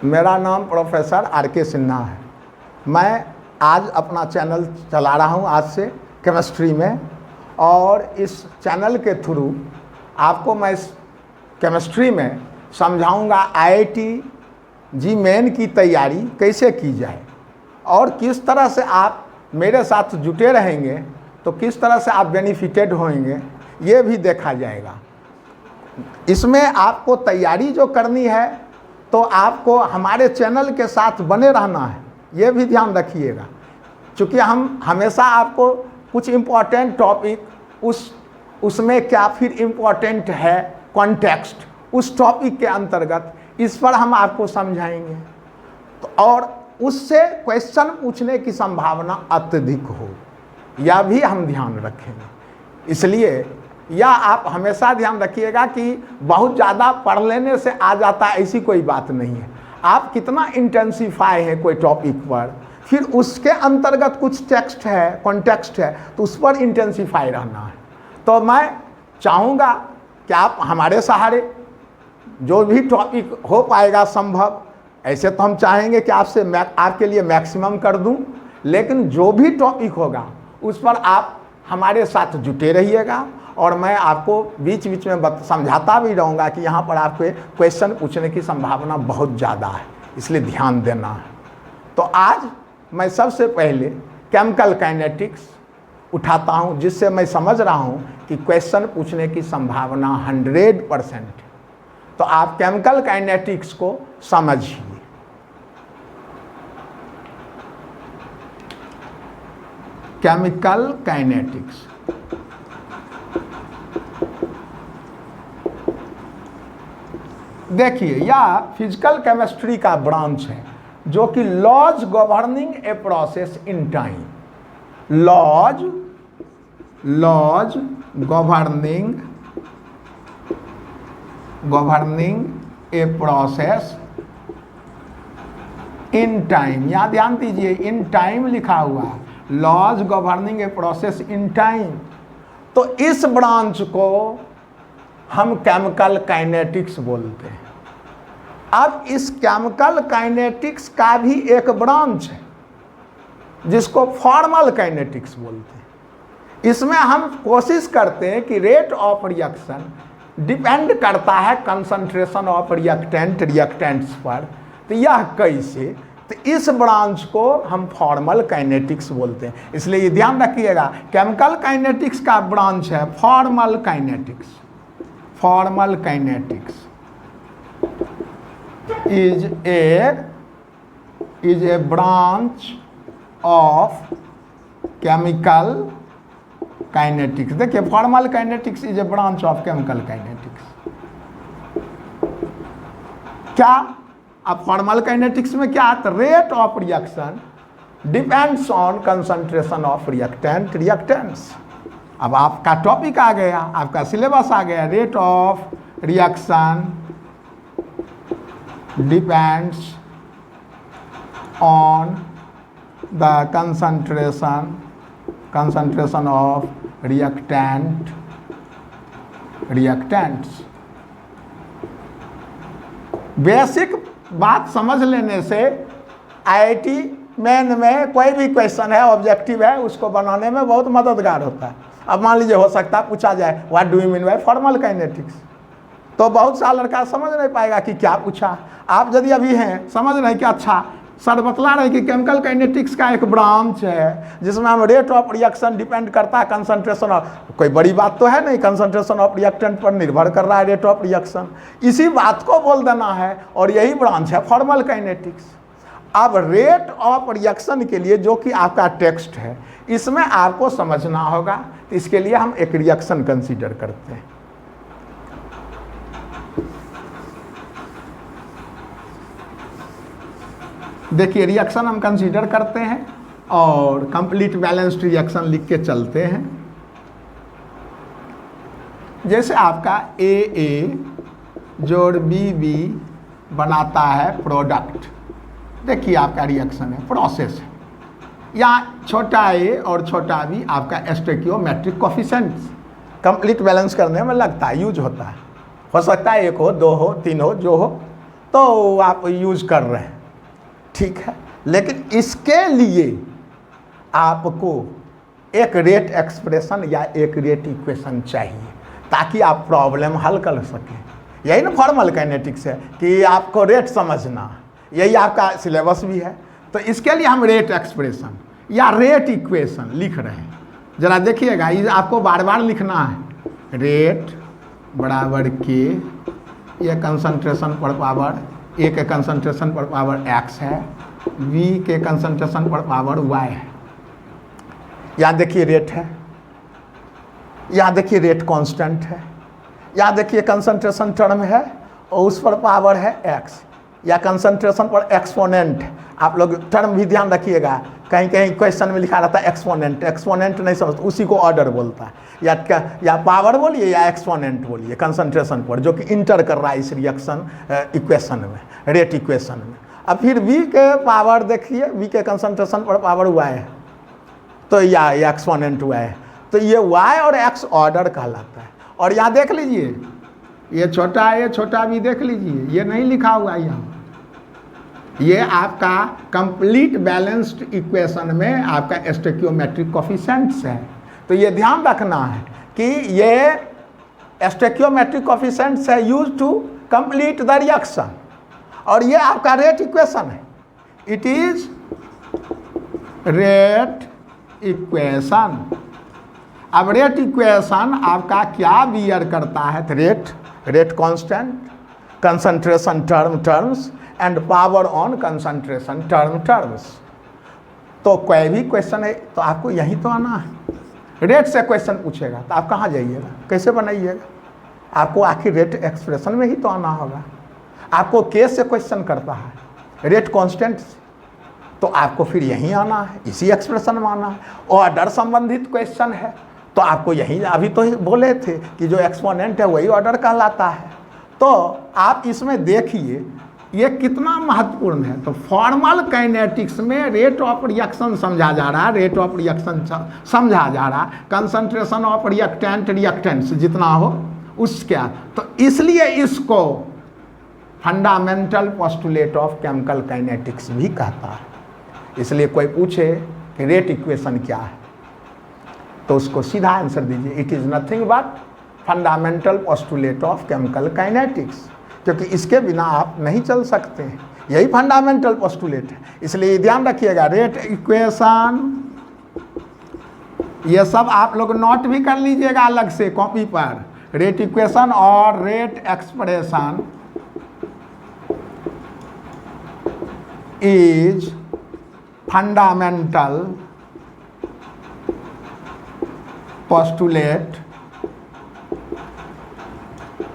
मेरा नाम professor are के सिन्हा है। मैं आज अपना चैनल चला रहा हूँ आज से केमिस्ट्री में, और इस चैनल के थ्रू आपको मैं इस केमिस्ट्री में समझाऊंगा IIT जी मेन की तैयारी कैसे की जाए और किस तरह से आप मेरे साथ जुटे रहेंगे तो किस तरह से आप बेनिफिटेड होंगे, ये भी देखा जाएगा। इसमें आपको तैयारी जो करनी है तो आपको हमारे चैनल के साथ बने रहना है, ये भी ध्यान रखिएगा। क्योंकि हम हमेशा आपको कुछ इम्पोर्टेंट टॉपिक उसमें क्या फिर इम्पोर्टेंट है कॉन्टेक्स्ट, उस टॉपिक के अंतर्गत इस पर हम आपको समझाएंगे तो, और उससे क्वेश्चन पूछने की संभावना अत्यधिक हो, यह भी हम ध्यान रखेंगे। इसलिए या आप हमेशा ध्यान रखिएगा कि बहुत ज़्यादा पढ़ लेने से आ जाता है, ऐसी कोई बात नहीं है। आप कितना इंटेंसिफाई है कोई टॉपिक पर, फिर उसके अंतर्गत कुछ टेक्स्ट है, कॉन्टेक्स्ट है, तो उस पर इंटेंसिफाई रहना है। तो मैं चाहूँगा कि आप हमारे सहारे जो भी टॉपिक हो पाएगा संभव, ऐसे तो हम चाहेंगे कि आपके लिए मैक्सिमम कर दूं, लेकिन जो भी टॉपिक होगा उस पर आप हमारे साथ जुटे रहिएगा और मैं आपको बीच बीच में समझाता भी रहूँगा कि यहाँ पर आपके क्वेश्चन पूछने की संभावना बहुत ज़्यादा है, इसलिए ध्यान देना है। तो आज मैं सबसे पहले केमिकल काइनेटिक्स उठाता हूँ, जिससे मैं समझ रहा हूँ कि क्वेश्चन पूछने की संभावना 100% है। तो आप केमिकल काइनेटिक्स को समझिए। केमिकल काइनेटिक्स देखिए, यह फिजिकल केमिस्ट्री का ब्रांच है जो कि laws governing a process in time, laws governing a process in time. यहाँ ध्यान दीजिए, इन टाइम लिखा हुआ है, laws governing a process in time. तो इस ब्रांच को हम केमिकल काइनेटिक्स बोलते हैं। अब इस केमिकल काइनेटिक्स का भी एक ब्रांच है जिसको फॉर्मल काइनेटिक्स बोलते हैं। इसमें हम कोशिश करते हैं कि रेट ऑफ रिएक्शन डिपेंड करता है कंसंट्रेशन ऑफ रिएक्टेंट्स पर। तो यह कैसे, तो इस ब्रांच को हम फॉर्मल काइनेटिक्स बोलते हैं। इसलिए ये ध्यान रखिएगा, केमिकल काइनेटिक्स का ब्रांच है formal kinetics. Formal kinetics is a branch of chemical kinetics। देखिए, formal kinetics is a branch of chemical kinetics. क्या अब फॉर्मल काइनेटिक्स में क्या आता है, rate of reaction depends on concentration of reactants. अब आपका टॉपिक आ गया, आपका सिलेबस आ गया, rate of reaction depends on the concentration of reactants। Basic बात समझ लेने से IIT मेन में कोई भी क्वेश्चन है, ऑब्जेक्टिव है, उसको बनाने में बहुत मददगार होता है। अब मान लीजिए हो सकता है पूछा जाए what do you mean by formal kinetics, तो बहुत सा लड़का समझ नहीं पाएगा कि क्या पूछा। आप यदि अभी हैं समझ रहे हैं कि अच्छा सर बतला रहे कि केमिकल काइनेटिक्स का एक ब्रांच है जिसमें हम रेट ऑफ रिएक्शन डिपेंड करता है कंसंट्रेशन ऑफ, कोई बड़ी बात तो है नहीं, कंसंट्रेशन ऑफ रिएक्टेंट पर निर्भर कर रहा है रेट ऑफ रिएक्शन, इसी बात को बोल देना है और यही ब्रांच है फॉर्मल काइनेटिक्स। अब रेट ऑफ रिएक्शन के लिए जो कि आपका टेक्स्ट है, इसमें आपको समझना होगा, तो इसके लिए हम एक रिएक्शन कंसीडर करते हैं। देखिए, रिएक्शन हम कंसीडर करते हैं और कंप्लीट बैलेंस्ड रिएक्शन लिख के चलते हैं। जैसे आपका AA जोड़ BB बनाता है प्रोडक्ट। देखिए, आपका रिएक्शन है, प्रोसेस है। यहाँ छोटा a और छोटा b आपका स्टोइकियोमेट्रिक कोफिशिएंट्स कंप्लीट बैलेंस करने में लगता है, यूज होता है। हो सकता है 1 हो, 2 हो, 3 हो, जो हो, तो आप यूज कर रहे हैं, ठीक है। लेकिन इसके लिए आपको एक रेट एक्सप्रेशन या एक रेट इक्वेशन चाहिए ताकि आप प्रॉब्लम हल कर सकें। यही ना फॉर्मल काइनेटिक्स है कि आपको रेट समझना, यही आपका सिलेबस भी है। तो इसके लिए हम रेट एक्सप्रेशन या रेट इक्वेशन लिख रहे हैं। ज़रा देखिएगा, ये आपको बार बार लिखना है। रेट बराबर के, ये कंसंट्रेशन पर पावर, ए के कंसंट्रेशन पर पावर x है, v के कंसंट्रेशन पर पावर y है। यहाँ देखिए रेट है, यहाँ देखिए रेट कांस्टेंट है, यहाँ देखिए कंसंट्रेशन टर्म है और उस पर पावर है x, या कंसंट्रेशन पर एक्सपोनेंट। आप लोग टर्म भी ध्यान रखिएगा, कहीं कहीं क्वेश्चन में लिखा रहता है एक्सपोनेंट, एक्सपोनेंट नहीं समझते, उसी को ऑर्डर बोलता है। या पावर बोलिए या एक्सपोनेंट बोलिए कंसंट्रेशन पर, जो कि इंटर कर रहा है इस रिएक्शन इक्वेशन में, रेट इक्वेशन में। अब फिर v के पावर देखिए, v के कंसंट्रेशन पर पावर y है, तो या एक्सपोनेंट y है, तो ये y और x ऑर्डर कहलाता है। और यहाँ देख लीजिए, ये छोटा भी देख लीजिए, ये नहीं लिखा हुआ है यहाँ, ये आपका कंप्लीट बैलेंस्ड इक्वेशन में आपका स्टोइकियोमेट्रिक कोफिशिएंट्स है। तो ये ध्यान रखना है कि ये स्टोइकियोमेट्रिक कोफिशिएंट्स है use to complete the reaction, और ये आपका रेट इक्वेशन है। It is rate equation. अब रेट इक्वेशन आपका क्या बियर करता है? Rate constant, concentration terms and power on concentration terms. तो कोई भी क्वेश्चन है तो आपको यहीं तो आना है। रेट से क्वेश्चन पूछेगा तो आप कहाँ जाइएगा, कैसे बनाइएगा? आपको आखिर रेट एक्सप्रेशन में ही तो आना होगा। आपको केस से क्वेश्चन करता है, रेट कांस्टेंट से, तो आपको फिर यहीं आना है, इसी एक्सप्रेशन में आना है। ऑर्डर संबंधित क्वेश्चन है तो आपको यहीं, अभी तो बोले थे कि जो एक्सपोनेंट है वही ऑर्डर कहलाता है। तो आप इसमें देखिए ये कितना महत्वपूर्ण है। तो फॉर्मल काइनेटिक्स में रेट ऑफ रिएक्शन समझा जा रहा है, रेट ऑफ रिएक्शन समझा जा रहा है, कंसंट्रेशन ऑफ रिएक्टेंट्स जितना हो उसका। तो इसलिए इसको fundamental postulate of chemical kinetics भी कहता है। इसलिए कोई पूछे कि रेट इक्वेशन क्या है तो उसको सीधा आंसर दीजिए, it is nothing but fundamental postulate of chemical kinetics, क्योंकि इसके बिना आप नहीं चल सकते हैं। यही फंडामेंटल पोस्टुलेट है। इसलिए ध्यान रखिएगा, रेट इक्वेशन ये सब आप लोग नोट भी कर लीजिएगा अलग से कॉपी पर। रेट इक्वेशन और rate expression is fundamental postulate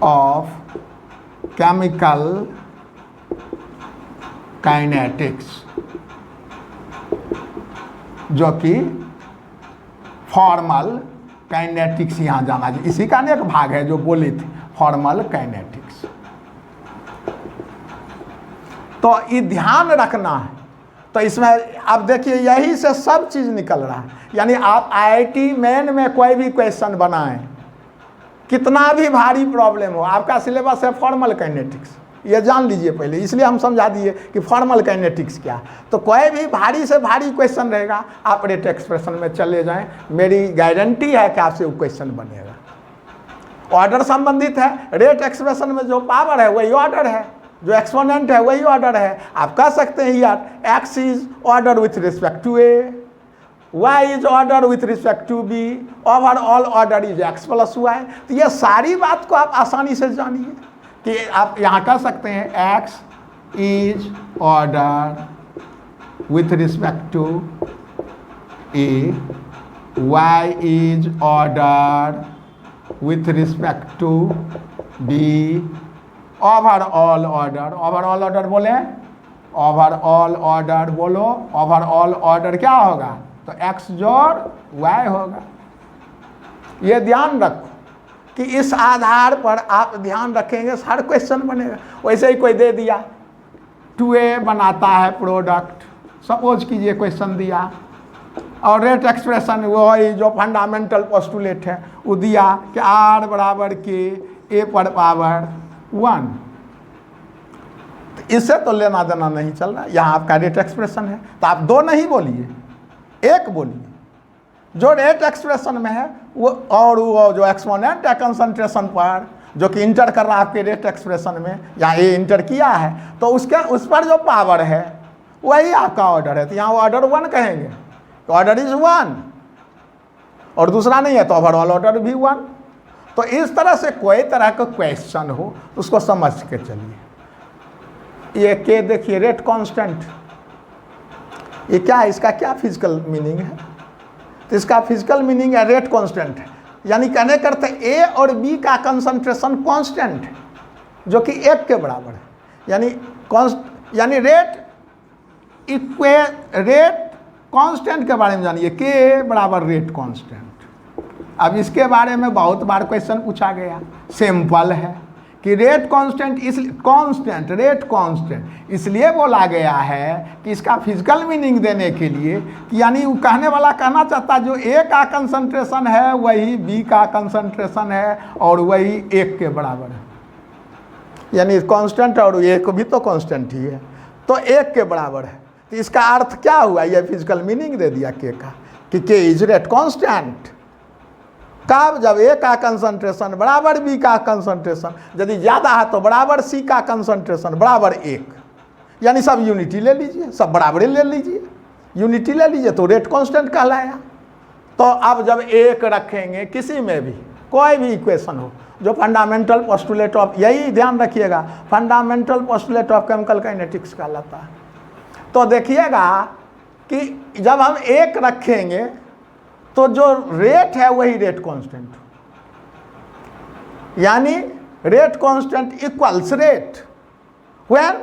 of chemical kinetics, जो कि फॉर्मल काइनेटिक्स यहाँ जाना चाहिए। इसी का एक भाग है जो बोले थे फॉर्मल काइनेटिक्स। तो ये ध्यान रखना है। तो इसमें अब देखिए यही से सब चीज़ निकल रहा है। यानी आप आईआईटी मेन में कोई भी क्वेश्चन बनाएं, कितना भी भारी प्रॉब्लम हो, आपका सिलेबस है फॉर्मल काइनेटिक्स, ये जान लीजिए पहले। इसलिए हम समझा दिए कि फॉर्मल काइनेटिक्स क्या है। तो कोई भी भारी से भारी क्वेश्चन रहेगा, आप रेट एक्सप्रेशन में चले जाएं, मेरी गारंटी है कि आपसे वो क्वेश्चन बनेगा। ऑर्डर संबंधित है, रेट एक्सप्रेशन में जो पावर है वही ऑर्डर है, जो एक्सपोनेंट है वही ऑर्डर है। आप कह सकते हैं यार x is order with respect to a, y is order with respect to b, overall order is x plus y। तो ये सारी बात को आप आसानी से जानिए कि आप यहाँ कह सकते हैं x is order with respect to a, y is order with respect to b, overall order. Overall order बोले, ओवरऑल ऑर्डर बोलो, ओवरऑल ऑर्डर क्या होगा? तो x जोड़ y होगा। ये ध्यान रखो कि इस आधार पर आप ध्यान रखेंगे, हर क्वेश्चन बनेगा। वैसे ही कोई दे दिया 2a बनाता है प्रोडक्ट, सपोज कीजिए क्वेश्चन दिया, और रेट एक्सप्रेशन वही जो फंडामेंटल पोस्टुलेट है वो दिया कि r बराबर के a पर पावर 1, इससे तो लेना देना नहीं चल रहा। यहाँ आपका रेट एक्सप्रेशन है, तो आप दो नहीं बोलिए, एक बोलिए। जो रेट एक्सप्रेशन में है वो, और वो जो एक्सपोनेंट है कंसंट्रेशन पर, जो कि इंटर कर रहा है आपके रेट एक्सप्रेशन में, यहाँ ए इंटर किया है, तो उसके उस पर जो पावर है वही आपका ऑर्डर है। तो यहाँ ऑर्डर 1 कहेंगे, तो ऑर्डर इज 1, और दूसरा नहीं है तो ओवरऑल ऑर्डर भी 1। तो इस तरह से कोई तरह का क्वेश्चन हो उसको समझ के चलिए। ये के देखिए रेट कांस्टेंट, ये क्या है, इसका क्या फिजिकल मीनिंग है? तो इसका फिजिकल मीनिंग है रेट कांस्टेंट है, यानी कहने करते ए और बी का कंसंट्रेशन कांस्टेंट है, जो कि 1 के बराबर है। यानी रेट कांस्टेंट के बारे में जानिए, के बराबर रेट कांस्टेंट। अब इसके बारे में बहुत बार क्वेश्चन पूछा गया, सिंपल है कि रेट कांस्टेंट रेट कांस्टेंट इसलिए बोला गया है कि इसका फिजिकल मीनिंग देने के लिए कि यानी वो कहने वाला कहना चाहता जो ए का कंसंट्रेशन है वही बी का कंसंट्रेशन है और वही 1 के बराबर है। यानी कांस्टेंट और ए को भी तो कांस्टेंट ही है, तो 1 के बराबर है। तो इसका अर्थ क्या हुआ, यह फिजिकल मीनिंग दे दिया के का कि के इज रेट कांस्टेंट। कब? जब ए का कंसंट्रेशन बराबर बी का कंसंट्रेशन, यदि ज़्यादा है तो बराबर सी का कंसंट्रेशन बराबर 1, यानी सब यूनिटी ले लीजिए, सब बराबरी ले लीजिए, यूनिटी ले लीजिए तो रेट कांस्टेंट कहलाया। तो अब जब 1 रखेंगे किसी में भी, कोई भी इक्वेशन हो, जो फंडामेंटल पोस्टुलेट ऑफ, यही ध्यान रखिएगा, fundamental postulate of chemical kinetics कहलाता है। तो देखिएगा कि जब हम 1 रखेंगे तो जो रेट है वही रेट कांस्टेंट, यानी rate constant equals rate when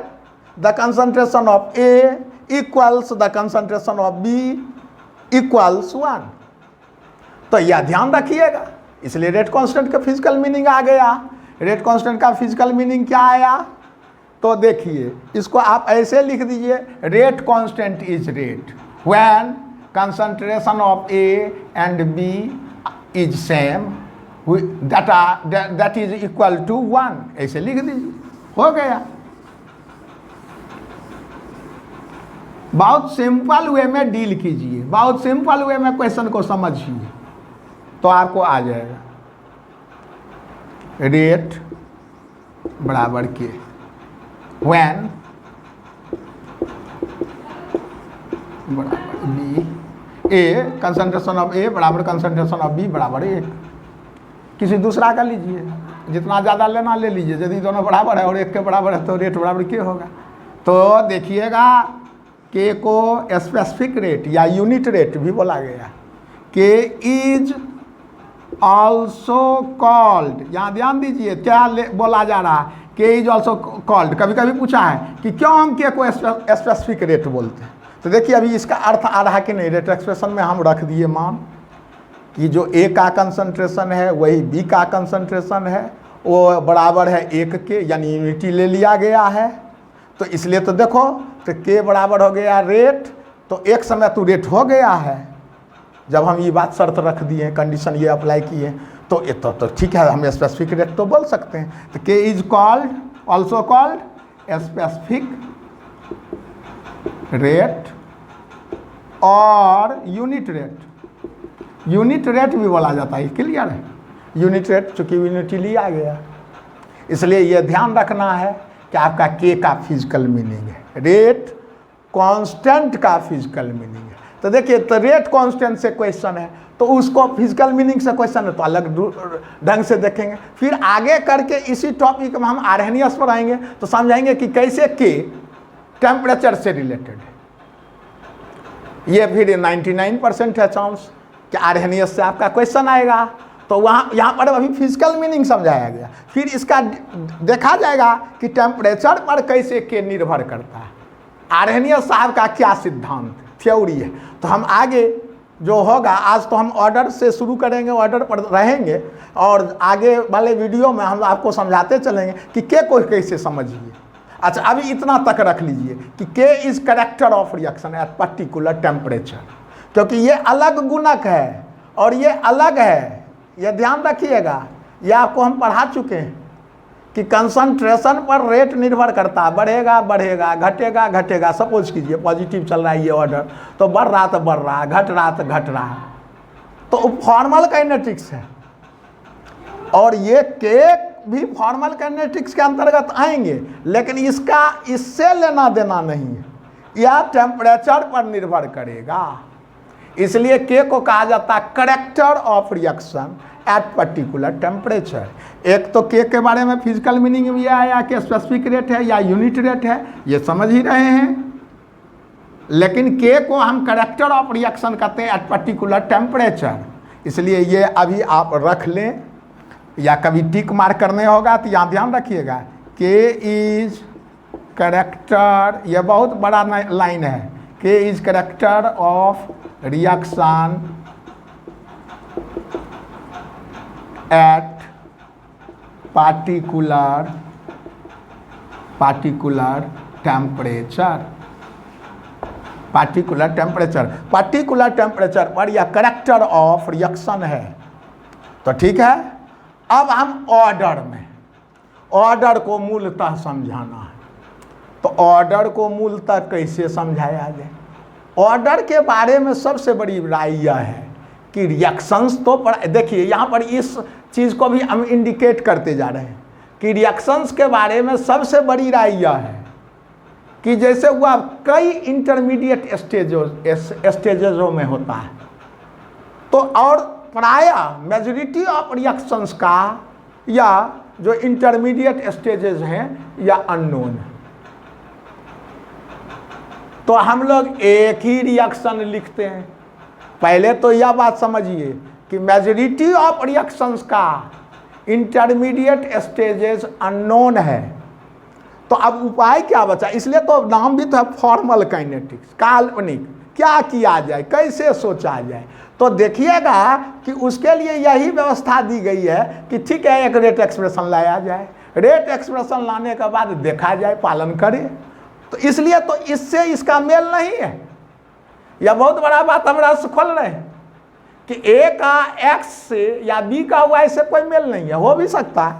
the concentration of A equals the concentration of B equals 1। तो यह ध्यान रखिएगा, इसलिए रेट कांस्टेंट का फिजिकल मीनिंग आ गया। रेट कांस्टेंट का फिजिकल मीनिंग क्या आया? तो देखिए इसको आप ऐसे लिख दीजिए, rate constant is rate when concentration of A and B is same, that is equal to 1, ऐसे लिख दीजिए, हो गया। बहुत सिंपल वे में डील कीजिए, बहुत सिंपल वे में क्वेश्चन को समझिए तो आपको आ जाएगा। रेट बराबर के व्हेन बराबर बी, ए कंसंट्रेशन ऑफ ए बराबर कंसंट्रेशन ऑफ बी बराबर 1। किसी दूसरा का लीजिए, जितना ज़्यादा लेना ले लीजिए, यदि दोनों बराबर है और 1 के बराबर है तो रेट बराबर के होगा। तो देखिएगा के को स्पेसिफिक रेट या यूनिट रेट भी बोला गया, के इज ऑल्सो कॉल्ड, यहाँ ध्यान दीजिए क्या बोला जा रहा है, के इज ऑल्सो कॉल्ड। कभी कभी पूछा है कि क्यों हम के को स्पेसिफिक रेट बोलते हैं, तो देखिए अभी इसका अर्थ आ रहा कि नहीं, रेट एक्सप्रेशन में हम रख दिए मान कि जो ए का कंसंट्रेशन है वही बी का कंसंट्रेशन है, वो बराबर है 1 के, यानी यूनिटी ले लिया गया है। तो इसलिए तो देखो, तो के बराबर हो गया रेट, तो एक समय तो रेट हो गया है जब हम ये बात शर्त रख दिए, कंडीशन ये अप्लाई किए, तो ये तो ठीक है, हम स्पेसिफिक रेट तो बोल सकते हैं। तो के is called also called specific rate और यूनिट रेट, यूनिट रेट भी बोला जाता है, क्लियर है। यूनिट रेट चूंकि यूनिटी लिया गया, इसलिए यह ध्यान रखना है कि आपका के का फिजिकल मीनिंग है, रेट कांस्टेंट का फिजिकल मीनिंग है। तो देखिए, तो रेट कांस्टेंट से क्वेश्चन है तो उसको फिजिकल मीनिंग से क्वेश्चन है तो अलग ढंग से देखेंगे। फिर आगे करके इसी टॉपिक में हम आर्हेनियस पर आएंगे तो समझाएंगे कि कैसे के टेम्परेचर से रिलेटेड है। ये फिर 99% है चांस कि आर्हेनियस से आपका क्वेश्चन आएगा, तो वहाँ यहाँ पर अभी फिजिकल मीनिंग समझाया गया। फिर इसका देखा जाएगा कि टेम्परेचर पर कैसे के निर्भर करता है, आर्हेनियस साहब का क्या सिद्धांत थ्योरी है। तो हम आगे जो होगा, आज तो हम ऑर्डर से शुरू करेंगे, ऑर्डर पर रहेंगे और आगे वाले वीडियो में हम आपको समझाते चलेंगे कि के को कैसे समझिए। अच्छा, अभी इतना तक रख लीजिए कि के is character of reaction at particular temperature, क्योंकि ये अलग गुणक है और ये अलग है, ये ध्यान रखिएगा। ये आपको हम पढ़ा चुके हैं कि कंसंट्रेशन पर रेट निर्भर करता है, बढ़ेगा बढ़ेगा, घटेगा घटेगा। सपोज कीजिए पॉजिटिव चल रहा है ये ऑर्डर, तो बढ़ रहा तो बढ़ रहा, घट रहा तो घट रहा, तो फॉर्मल काइनेटिक्स है। और ये केक भी फॉर्मल काइनेटिक्स के अंतर्गत आएंगे, लेकिन इसका इससे लेना देना नहीं है, यह टेम्परेचर पर निर्भर करेगा। इसलिए के को कहा जाता है character of reaction at particular temperature. एक तो के बारे में फिजिकल मीनिंग में यह आया कि स्पेसिफिक रेट है या यूनिट रेट है, ये समझ ही रहे हैं। लेकिन के को हम करेक्टर ऑफ रिएक्शन कहते हैं एट पर्टिकुलर टेम्परेचर। इसलिए ये अभी आप रख लें, या कभी टिक मार्क करने होगा तो यहाँ ध्यान रखिएगा, के इज करेक्टर, यह बहुत बड़ा लाइन है, के is character of reaction at particular temperature. Particular temperature पर यह करेक्टर ऑफ रिएक्शन है। तो ठीक है, अब हम ऑर्डर को मूलतः समझाना है। तो ऑर्डर को मूलतः कैसे समझाया जाए? ऑर्डर के बारे में सबसे बड़ी राय यह है कि रिएक्शंस तो देखिए यहाँ पर इस चीज़ को भी हम इंडिकेट करते जा रहे हैं कि रिएक्शंस के बारे में सबसे बड़ी राय यह है कि जैसे हुआ कई इंटरमीडिएट स्टेजेजों में होता है, तो और प्रायः मेजॉरिटी ऑफ रिएक्शंस का या जो इंटरमीडिएट स्टेजेस हैं या अननोन है। तो हम लोग एक ही रिएक्शन लिखते हैं। पहले तो यह बात समझिए कि मेजॉरिटी ऑफ रिएक्शंस का इंटरमीडिएट स्टेजेस अननोन है। तो अब उपाय क्या बचा? इसलिए तो नाम भी तो है फॉर्मल काइनेटिक्स, काल्पनिक। क्या किया जाए, कैसे सोचा जाए? तो देखिएगा कि उसके लिए यही व्यवस्था दी गई है कि ठीक है, एक रेट एक्सप्रेशन लाया जाए, रेट एक्सप्रेशन लाने के बाद देखा जाए, पालन करे। तो इसलिए तो इससे इसका मेल नहीं है। यह बहुत बड़ा बात हमरा से खोल रहे हैं कि ए का एक्स से या बी का वाई से कोई मेल नहीं है। हो भी सकता है,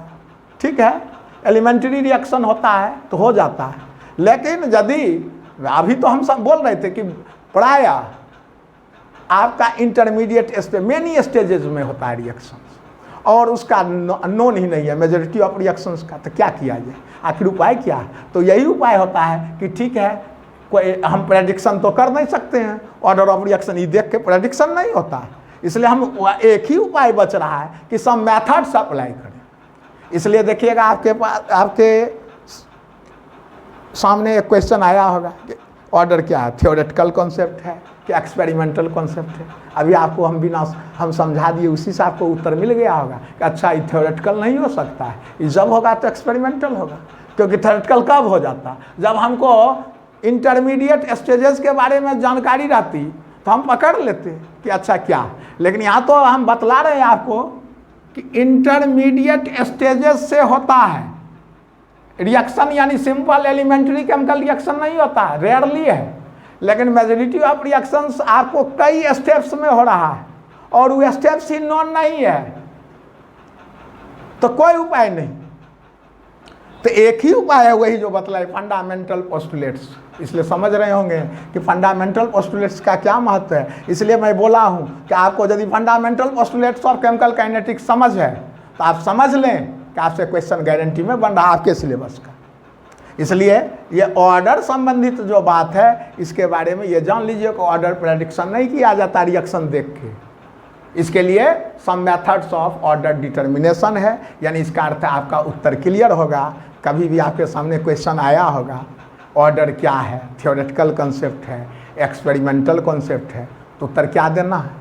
ठीक है, एलिमेंट्री रिएक्शन होता है तो हो जाता है, लेकिन यदि अभी तो हम सब बोल रहे थे कि प्रायः आपका इंटरमीडिएट स्टेज मेनी स्टेजेस में होता है रिएक्शन, और उसका नोन ही नहीं है मेजॉरिटी ऑफ रिएक्शंस का। तो क्या किया जाए? आखिर उपाय क्या है? तो यही उपाय होता है कि ठीक है, कोई हम प्रेडिक्शन तो कर नहीं सकते हैं, ऑर्डर ऑफ रिएक्शन ये देख के प्रेडिक्शन नहीं होता है। इसलिए हम एक ही उपाय बच रहा है कि सब मेथड्स अप्लाई करें। इसलिए देखिएगा आपके सामने एक क्वेश्चन आया होगा कि ऑर्डर क्या है, थियोरेटिकल कॉन्सेप्ट है कि एक्सपेरिमेंटल कॉन्सेप्ट है। अभी आपको हम समझा दिए, उसी से आपको उत्तर मिल गया होगा कि अच्छा ये थियोरेटिकल नहीं हो सकता है, ये जब होगा तो एक्सपेरिमेंटल होगा। क्योंकि थियोरेटिकल कब हो जाता? जब हमको इंटरमीडिएट स्टेजेस के बारे में जानकारी रहती तो हम पकड़ लेते कि अच्छा क्या। लेकिन यहाँ तो हम बतला रहे हैं आपको कि इंटरमीडिएट स्टेजेस से होता है रिएक्शन, यानी सिंपल एलिमेंट्री केमिकल रिएक्शन नहीं होता है, रेयरली है। लेकिन मेजॉरिटी ऑफ रिएक्शंस आपको कई स्टेप्स में हो रहा है और वो स्टेप्स ही नॉन नहीं है, तो कोई उपाय नहीं। तो एक ही उपाय है, वही जो बतलाए, फंडामेंटल पोस्टुलेट्स। इसलिए समझ रहे होंगे कि फंडामेंटल पोस्टुलेट्स का क्या महत्व है। इसलिए मैं बोला हूं कि आपको यदि fundamental postulates of chemical kinetics समझ है तो आप समझ लें कि आपसे क्वेश्चन गारंटी में बन रहा है आपके सिलेबस का। इसलिए ये ऑर्डर संबंधित जो बात है, इसके बारे में ये जान लीजिए कि ऑर्डर प्रेडिक्शन नहीं किया जाता रिएक्शन देख के। इसके लिए some methods of order determination है, यानी इसका अर्थ आपका उत्तर क्लियर होगा। कभी भी आपके सामने क्वेश्चन आया होगा ऑर्डर क्या है, थियोरेटिकल कॉन्सेप्ट है, एक्सपेरिमेंटल कॉन्सेप्ट है, तो उत्तर क्या देना है?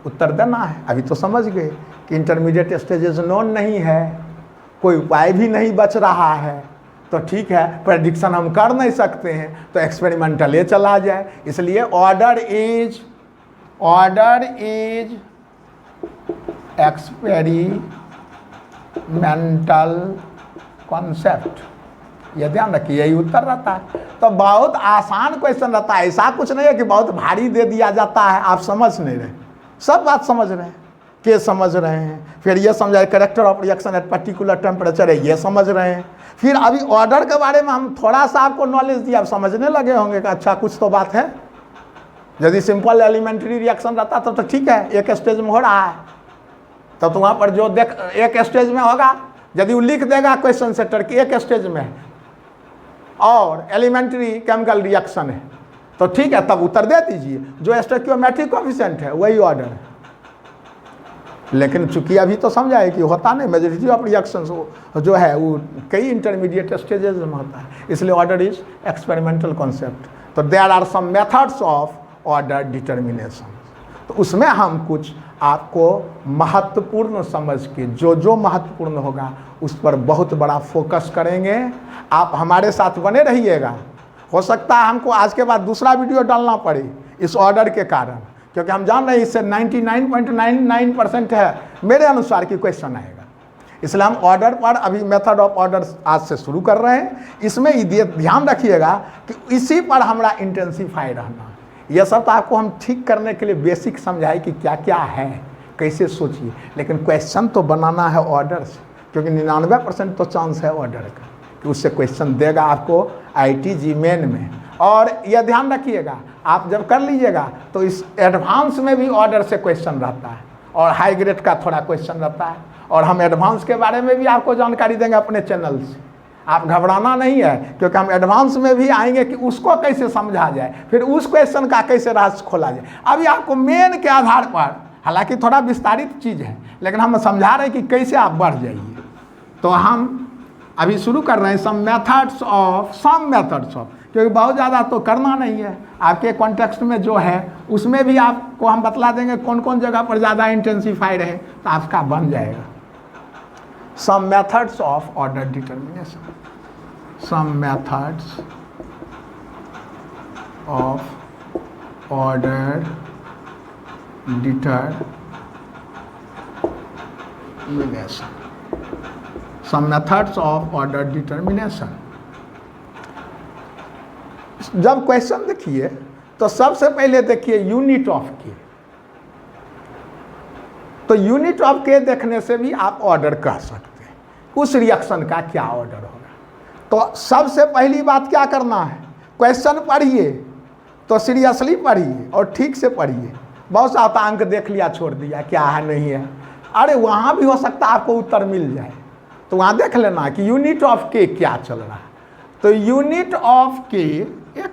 उत्तर देना है। अभी तो समझ गए कि इंटरमीडिएट स्टेजेस नोन नहीं है, कोई उपाय भी नहीं बच रहा है, तो ठीक है, प्रेडिक्शन हम कर नहीं सकते हैं तो एक्सपेरिमेंटल ये चला जाए। इसलिए ऑर्डर इज एक्सपेरिमेंटल कॉन्सेप्ट। ये ध्यान रखिए, यही उत्तर रहता है। तो बहुत आसान क्वेश्चन रहता है, ऐसा कुछ नहीं है कि बहुत भारी दे दिया जाता है। आप समझ नहीं रहे, सब बात समझ रहे हैं के समझ रहे हैं, फिर ये समझाए character of reaction at particular temperature है, ये समझ रहे हैं। फिर अभी ऑर्डर के बारे में हम थोड़ा सा आपको नॉलेज दिया, आप समझने लगे होंगे कि अच्छा कुछ तो बात है। यदि सिंपल एलिमेंट्री रिएक्शन रहता तो ठीक है, एक स्टेज में हो रहा है, तब तो वहाँ पर जो देख एक स्टेज में होगा, यदि वो लिख देगा क्वेश्चन सेटर कि एक स्टेज में है और एलिमेंट्री केमिकल रिएक्शन है, तो ठीक है, तब उत्तर दे दीजिए। जो स्टोइकियोमेट्रिक कोएफिशिएंट है वही ऑर्डर है। लेकिन चूंकि अभी तो समझा है कि होता नहीं, मेजॉरिटी ऑफ रिएक्शंस जो है वो कई इंटरमीडिएट स्टेजेस में होता है, इसलिए ऑर्डर इज एक्सपेरिमेंटल कॉन्सेप्ट। तो there are some methods of order determination. तो उसमें हम कुछ आपको महत्वपूर्ण समझ के जो महत्वपूर्ण होगा उस पर बहुत बड़ा फोकस करेंगे। आप हमारे साथ बने रहिएगा। हो सकता है हमको आज के बाद दूसरा वीडियो डालना पड़े इस ऑर्डर के कारण, क्योंकि हम जान रहे हैं इससे 99.99% है मेरे अनुसार की क्वेश्चन आएगा। इसलिए हम ऑर्डर पर अभी मेथड ऑफ ऑर्डर आज से शुरू कर रहे हैं। इसमें ध्यान रखिएगा कि इसी पर हमारा इंटेंसिफाई रहना। यह सब तो आपको हम ठीक करने के लिए बेसिक समझाए कि क्या क्या है, कैसे सोचिए, लेकिन क्वेश्चन तो बनाना है ऑर्डर से, क्योंकि 99% तो चांस है ऑर्डर का कि उससे क्वेश्चन देगा आपको IIT मेन में। और यह ध्यान रखिएगा, आप जब कर लीजिएगा तो इस एडवांस में भी ऑर्डर से क्वेश्चन रहता है और हाई ग्रेड का थोड़ा क्वेश्चन रहता है, और हम एडवांस के बारे में भी आपको जानकारी देंगे अपने चैनल से। आप घबराना नहीं है, क्योंकि हम एडवांस में भी आएंगे कि उसको कैसे समझा जाए, फिर उस क्वेश्चन का कैसे रहस्य खोला जाए। अभी आपको मेन के आधार पर, हालांकि थोड़ा विस्तारित चीज़ है, लेकिन हम समझा रहे हैं कि कैसे आप बढ़ जाइए। तो हम अभी शुरू कर रहे हैं सम मेथड्स ऑफ, क्योंकि बहुत ज़्यादा तो करना नहीं है, आपके कॉन्टेक्स्ट में जो है उसमें भी आपको हम बतला देंगे कौन कौन जगह पर ज़्यादा इंटेंसिफाई रहे, तो आपका बन जाएगा। Some methods of order determination, some methods of order determination, some methods of order determination. जब क्वेश्चन देखिए तो सबसे पहले देखिए यूनिट ऑफ के। तो यूनिट ऑफ के देखने से भी आप ऑर्डर कह सकते हैं उस रिएक्शन का क्या ऑर्डर होगा। तो सबसे पहली बात क्या करना है, क्वेश्चन पढ़िए तो सीरियसली पढ़िए और ठीक से पढ़िए। बहुत सा अंक देख लिया छोड़ दिया, क्या है नहीं है, अरे वहाँ भी हो सकता है आपको उत्तर मिल जाए, तो वहाँ देख लेना कि यूनिट ऑफ के क्या चल रहा है। तो यूनिट ऑफ के एक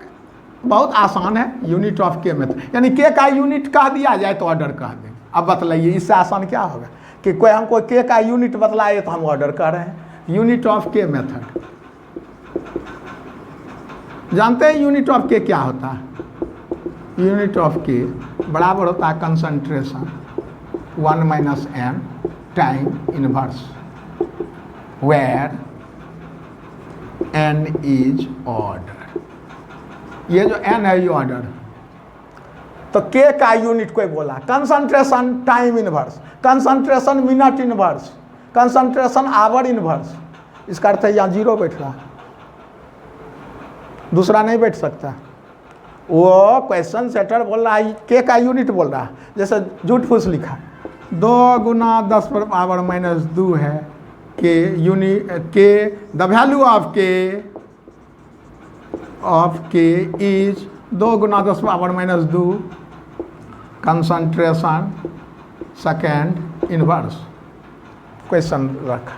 बहुत आसान है, यूनिट ऑफ के मेथड, यानी के का यूनिट कह दिया जाए तो ऑर्डर कह दें। अब बतलाइए इससे आसान क्या होगा कि कोई हमको के का यूनिट बतलाए तो हम ऑर्डर कर रहे हैं। यूनिट ऑफ के मेथड जानते हैं, यूनिट ऑफ के क्या होता है। यूनिट ऑफ के बराबर होता है concentration 1 - n time inverse where n is order। ये जो n है ये ऑर्डर। तो k का यूनिट कोई बोला, concentration time inverse, concentration minute inverse, concentration hour inverse, इसका अर्थ है यहाँ 0 बैठ रहा, दूसरा नहीं बैठ सकता। वो क्वेश्चन सेटर बोल रहा है k का यूनिट बोल रहा है, जैसे झूठ फूस लिखा 2 × 10⁻⁻2 है के यूनिट के, द वैल्यू ऑफ के is 2 × 10⁻2 concentration second inverse. Question रखा,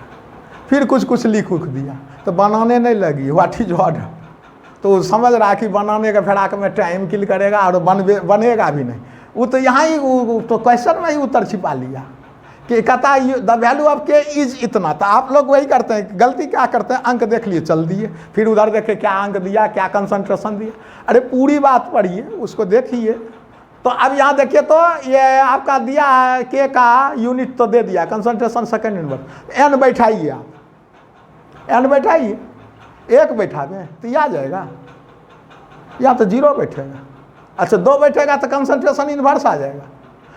फिर कुछ लिख दिया, तो बनाने नहीं लगी व्हाट इज ऑर्डर। तो समझ रहा कि बनाने के फिराक में टाइम किल करेगा और बनेगा भी नहीं। वो तो यहाँ ही तो क्वेश्चन में ही उत्तर छिपा लिया कि कहता है द वैल्यू ऑफ के इज इतना। तो आप लोग वही करते हैं, गलती क्या करते हैं, अंक देख लिए चल दिए, फिर उधर देखे क्या अंक दिया, क्या कंसंट्रेशन दिया। अरे पूरी बात पढ़िए, उसको देखिए। तो अब यहाँ देखिए तो ये आपका दिया है के का यूनिट तो दे दिया, कंसंट्रेशन सेकेंड इनवर्स। एन बैठाइए, आप एन बैठाइए, 1 बैठा दें तो ये आ जाएगा, या तो 0 बैठेगा। अच्छा 2 बैठेगा तो कंसंट्रेशन इनवर्स आ जाएगा।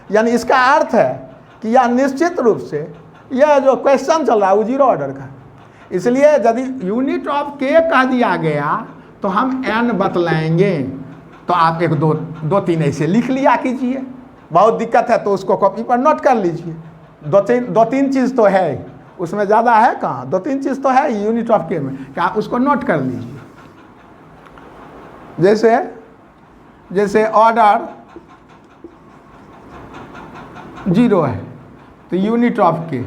यानी इसका अर्थ है कि यह निश्चित रूप से यह जो क्वेश्चन चल रहा है वो 0 ऑर्डर का। इसलिए यदि यूनिट ऑफ के कह दिया गया तो हम n बतलाएंगे। तो आप 1 2 3 ऐसे लिख लिया कीजिए, बहुत दिक्कत है तो उसको कॉपी पर नोट कर लीजिए। दो तीन चीज़ तो है, उसमें ज़्यादा है कहाँ, 2-3 चीज़ तो है यूनिट ऑफ के में, क्या आप उसको नोट कर लीजिए। जैसे ऑर्डर 0 है तो यूनिट ऑफ के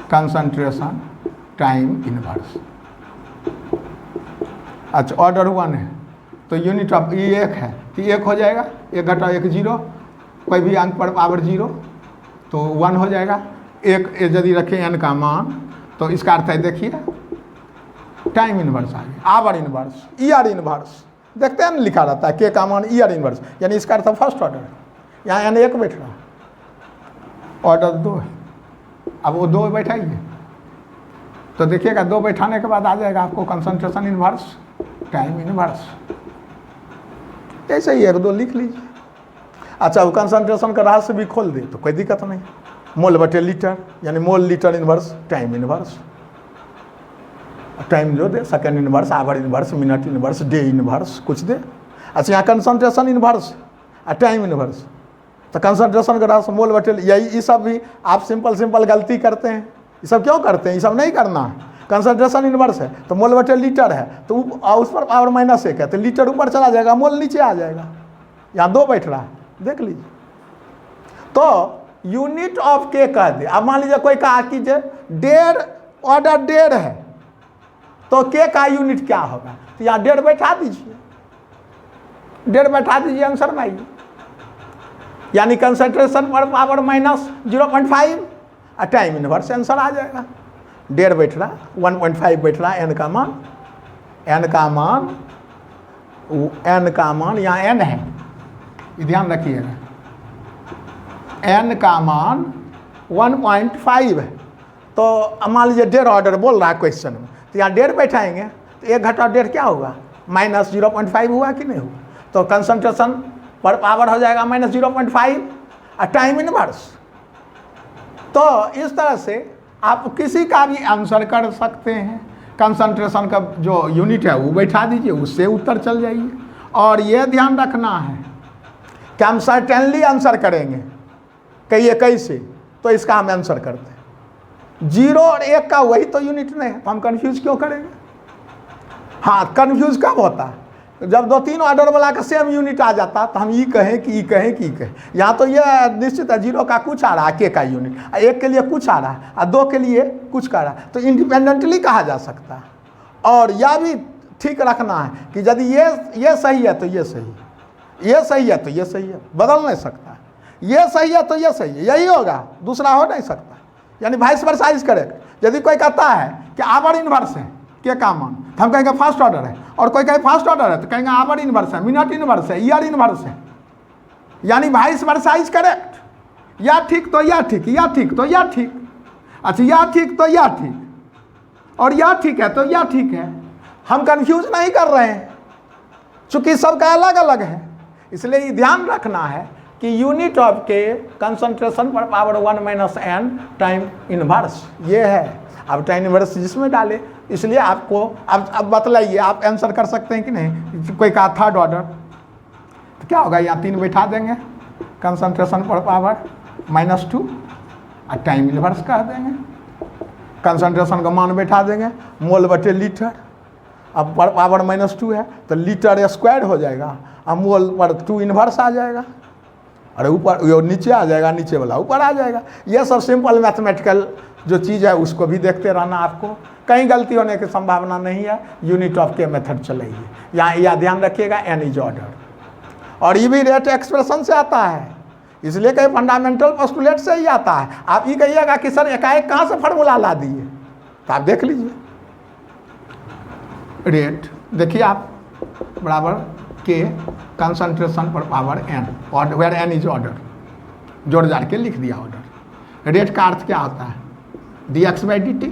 कंसंट्रेशन टाइम इनवर्स। अच्छा ऑर्डर 1 है तो यूनिट ऑफ ये 1 है तो 1 हो जाएगा, 1 घटा 1 0, कोई भी अंक पर पावर 0 तो 1 हो जाएगा। 1 यदि रखें n का मान तो इसका अर्थ है देखिए टाइम इनवर्स आ गया, आवर इनवर्स, ईआर इनवर्स, देखते हैं ना लिखा रहता है के का मान ईआर इनवर्स, यानी इसका अर्थ फर्स्ट ऑर्डर। यहाँ n 1 बैठ रहा, ऑर्डर 2 है, अब वो 2 बैठाइए तो देखिएगा 2 बैठाने के बाद आ जाएगा आपको कंसंट्रेशन इनवर्स टाइम इनवर्स। ऐसे ही 1-2 लिख लीजिए। अच्छा वो कंसंट्रेशन का रहस्य भी खोल दे तो कोई दिक्कत नहीं, मोल बटे लीटर यानी mole litre inverse time inverse, time जो दे second inverse, hour inverse, minute inverse, day inverse कुछ दे। अच्छा यहाँ कंसंट्रेशन इनवर्स और टाइम इनवर्स, तो कंसंट्रेशन का रहस्य मोल बटे, यही ये सब भी आप सिंपल गलती करते हैं। ये सब क्यों करते हैं, ये सब नहीं करना है। कंसंट्रेशन इनवर्स है तो मोल बटे लीटर है तो उस पर पावर -1 है तो लीटर ऊपर चला जाएगा, मोल नीचे आ जाएगा। यहाँ 2 बैठ रहा है, देख लीजिए। तो यूनिट ऑफ के कह दे, अब मान लीजिए कोई कहा कि ऑर्डर 1.5 है तो के का यूनिट क्या होगा, तो यहाँ 1.5 बैठा दीजिए, 1.5 बैठा दीजिए, आंसर में आइए। यानी कंसंट्रेशन पर पावर -0.5 और टाइम इनवर्स आंसर आ जाएगा। 1.5 बैठ रहा, 1.5 बैठ रहा, n का मान यहाँ n है, ध्यान रखिएगा, n का मान 1.5 है। तो मान लीजिए 1.5 ऑर्डर बोल रहा है क्वेश्चन में, तो यहाँ 1.5 बैठाएंगे तो 1 घटा 1.5 क्या होगा, -0.5 हुआ कि नहीं हुआ। तो कंसंट्रेशन पर पावर हो जाएगा -0.5 और टाइम इनवर्स। तो इस तरह से आप किसी का भी आंसर कर सकते हैं। कंसंट्रेशन का जो यूनिट है वो बैठा दीजिए, उससे उत्तर चल जाइए। और ये ध्यान रखना है कि हम सर्टेनली आंसर करेंगे कहिए कैसे, तो इसका हम आंसर करते हैं। 0 और 1 का वही तो यूनिट नहीं है, तो हम कंफ्यूज क्यों करेंगे। हाँ कंफ्यूज कब होता है, जब 2-3 ऑर्डर वाला का सेम यूनिट आ जाता तो हम ई कहें कि ई कहें कि ई कहें। यहाँ तो ये निश्चित है 0 का कुछ आ रहा है के का यूनिट, 1 के लिए कुछ आ रहा है और 2 के लिए कुछ का रहा है, तो इंडिपेंडेंटली कहा जा सकता है। और यह भी ठीक रखना है कि यदि ये सही है तो ये सही है, ये सही है तो ये सही है, बदल नहीं सकता। ये सही है तो ये सही है, यही होगा, दूसरा हो नहीं सकता। यानी वाइस वर्सा इज करेक्ट। यदि कोई कहता है कि आवर इनवर्स है के का मान, तो हम कहेंगे फर्स्ट ऑर्डर है, और कोई कहे फर्स्ट ऑर्डर है तो कहेंगे आवर इनवर्स है, मिनट इनवर्स है, ईयर इनवर्स है। यानी वाइस वर्सा इज करेक्ट। या ठीक तो या ठीक, या ठीक तो या ठीक, अच्छा या ठीक तो या ठीक, और या ठीक है तो या ठीक है। हम कंफ्यूज नहीं कर रहे हैं, चूंकि सबका अलग अलग है। इसलिए ये ध्यान रखना है कि यूनिट ऑफ के कंसंट्रेशन पर पावर 1 - n टाइम इनवर्स ये है। अब टाइम इनवर्स जिसमें डाले, इसलिए आपको अब बतलाइए, आप आंसर कर सकते हैं कि नहीं। कोई कहा 3rd ऑर्डर तो क्या होगा, यहाँ 3 बैठा देंगे, कंसंट्रेशन पर पावर -2 और टाइम इनवर्स कह देंगे। कंसंट्रेशन का मान बैठा देंगे, मोल बटे लीटर, अब पर पावर -2 है तो लीटर स्क्वायर हो जाएगा, और मोल पर 2 इनवर्स आ जाएगा, और ऊपर नीचे आ जाएगा, नीचे वाला ऊपर आ जाएगा। ये सब सिंपल मैथमेटिकल जो चीज़ है उसको भी देखते रहना, आपको कहीं गलती होने की संभावना नहीं है। यूनिट ऑफ के मेथड चलाइए। यहाँ यह ध्यान रखिएगा n इज ऑर्डर, और ये भी रेट एक्सप्रेशन से आता है, इसलिए कहीं फंडामेंटल पोस्टुलेट से ही आता है। आप ये कहिएगा कि सर एकाएक कहाँ से फार्मूला ला दिए, तो आप देख लीजिए। रेट देखिए आप बराबर के कंसंट्रेशन पर पावर n, और वेयर n इज ऑर्डर, जोड़ जाड़ के लिख दिया ऑर्डर। रेट का अर्थ क्या होता है, dx/dt,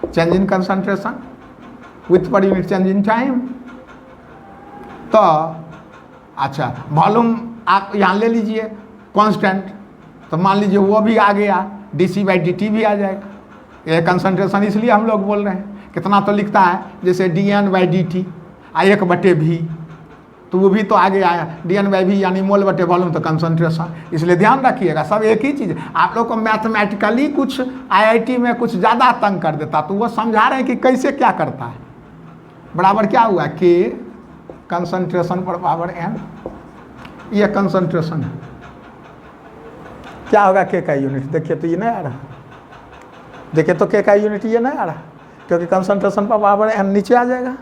change in concentration with per unit change in time. तो अच्छा वॉल्यूम आप यहाँ ले लीजिए कांस्टेंट, तो मान लीजिए वो भी आ गया, dc/dt भी आ जाएगा। ये कंसंट्रेशन इसलिए हम लोग बोल रहे हैं, कितना तो लिखता है जैसे dn/dt 1/v, तो वो भी तो आगे आया, DN/V यानी मोल बटे वॉल्यूम, तो कंसंट्रेशन। इसलिए ध्यान रखिएगा सब एक ही चीज़ है। आप लोग को मैथमेटिकली कुछ IIT में कुछ ज़्यादा तंग कर देता, तो वो समझा रहे हैं कि कैसे क्या करता है। बराबर क्या हुआ, K कंसंट्रेशन पर पावर N, ये कंसंट्रेशन है। क्या होगा K का यूनिट, देखिए तो ये नहीं आ रहा, देखिए तो K का यूनिट ये नहीं आ रहा, क्योंकि कंसंट्रेशन पर पावर N नीचे आ जाएगा।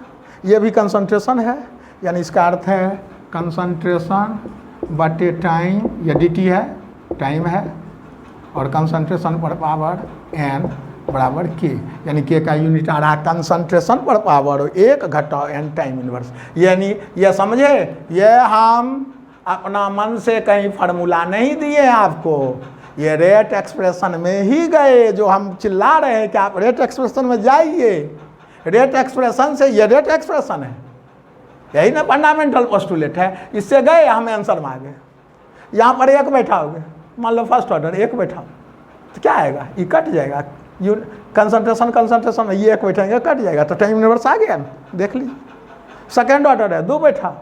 ये भी कंसंट्रेशन है, यानी इसका अर्थ है कंसंट्रेशन बटे टाइम, ये dt है, टाइम है, और कंसंट्रेशन पर पावर N बराबर K, यानी K का यूनिट आ रहा कंसंट्रेशन पर पावर 1 घटाओ N टाइम इनवर्स। यानी ये समझे, ये हम अपना मन से कहीं फार्मूला नहीं दिए आपको, ये रेट एक्सप्रेशन में ही गए। जो हम चिल्ला रहे हैं कि आप रेट एक्सप्रेशन में जाइए, रेट एक्सप्रेशन से, ये रेट एक्सप्रेशन है, यही ना फंडामेंटल पोस्टुलेट है, इससे गए हमें आंसर मांगे। यहाँ पर एक बैठाओगे, मान लो फर्स्ट ऑर्डर एक बैठाओ, तो क्या आएगा, ये कट जाएगा, कंसंट्रेशन में ये एक बैठेंगे कट जाएगा, तो टाइम इनवर्स आ गया ना, देख लीजिए। सेकेंड ऑर्डर है, 2 बैठाओ,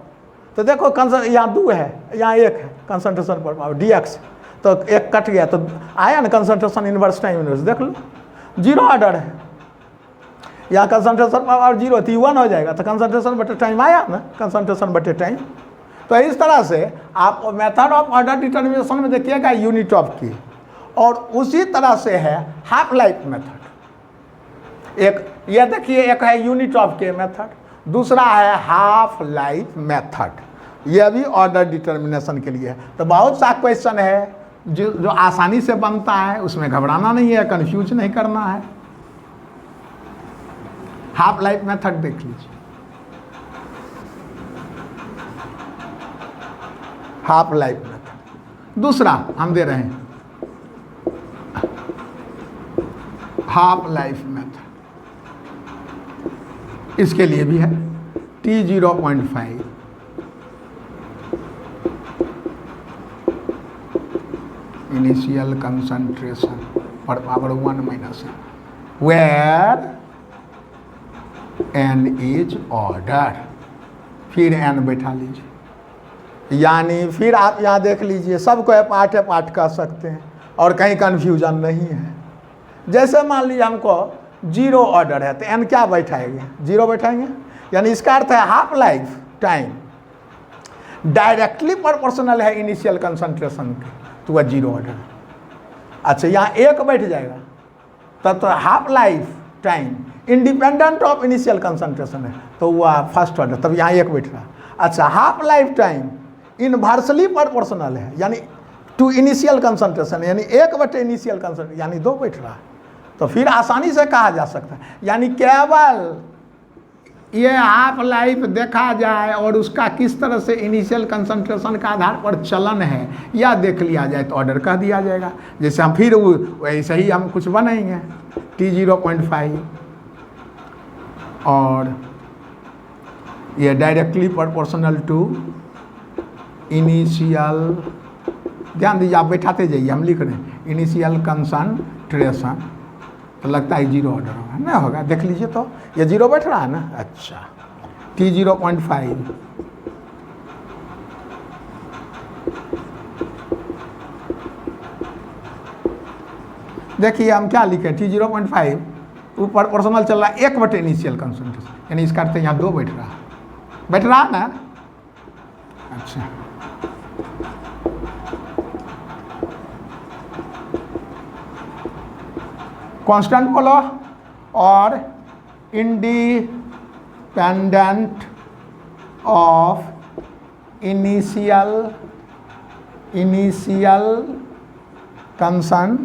तो देखो यहाँ 2 है, यहाँ 1 है, कंसंट्रेशन पर पावर dx, तो 1 कट गया, तो आया ना कंसंट्रेशन इनवर्स टाइम इनवर्स, देख लो। 0 ऑर्डर है, यहाँ कंसंट्रेशन पावर 0 थी, 1 हो जाएगा, तो कंसंट्रेशन बटे टाइम आया ना, कंसंट्रेशन बटे टाइम। तो इस तरह से आप मेथड ऑफ ऑर्डर डिटर्मिनेशन में देखिएगा यूनिट ऑफ की, और उसी तरह से है हाफ लाइफ मेथड। एक ये देखिए, एक है यूनिट ऑफ के मेथड, दूसरा है हाफ लाइफ मेथड। यह भी ऑर्डर डिटर्मिनेशन के लिए है। तो बहुत सा क्वेश्चन है जो आसानी से बनता है, उसमें घबराना नहीं है, कंफ्यूज नहीं करना है। हाफ लाइफ मेथड देख लीजिए, हाफ लाइफ मेथड। दूसरा हम दे रहे हैं हाफ लाइफ मेथड, इसके लिए भी है T0.5 इनिशियल कंसंट्रेशन पर power 1 minus where N is order, फिर N बैठा लीजिए। यानी फिर आप यहाँ देख लीजिए, सबको पार्ट कर सकते हैं और कहीं कन्फ्यूजन नहीं है। जैसे मान लीजिए हमको 0 ऑर्डर है, तो N क्या बैठाएंगे, 0 बैठाएंगे, यानी इसका अर्थ है half life time directly proportional है इनिशियल कंसंट्रेशन के, तो वह 0 ऑर्डर। अच्छा, यहाँ 1 बैठ जाएगा, तब तो half life time independent of initial concentration है, तो वह फर्स्ट ऑर्डर, तब यहाँ 1 बैठ रहा। अच्छा, half life time inversely proportional है, यानी टू इनिशियल कंसंट्रेशन, यानी 1 बटे इनिशियल कंसंट्रेशन, यानी 2 बैठ रहा है। तो फिर आसानी से कहा जा सकता है, यानी केवल ये हाफ लाइफ देखा जाए और उसका किस तरह से इनिशियल कंसंट्रेशन का आधार पर चलन है या देख लिया जाए तो ऑर्डर कह दिया जाएगा। जैसे हम फिर वैसे ही हम कुछ बनाएंगे T0.5, और ये डायरेक्टली प्रोपोर्शनल टू इनिशियल, ध्यान दीजिए आप बैठाते जाइए, हम लिख रहे हैं इनिशियल कंसंट्रेशन, तो लगता है 0 ऑर्डर होगा, नहीं होगा, देख लीजिए तो ये 0 बैठ रहा है ना। अच्छा, T0.5 देखिए हम क्या लिखे, T0.5 ऊपर प्रोपोर्शनल चल रहा है 1 बटे इनिशियल कंसंट्रेशन, यानी इसका अर्थ यहाँ 2 बैठ रहा है ना। अच्छा, कांस्टेंट बोलो, और इंडिपेंडेंट ऑफ इनिशियल कंसंट्रेशन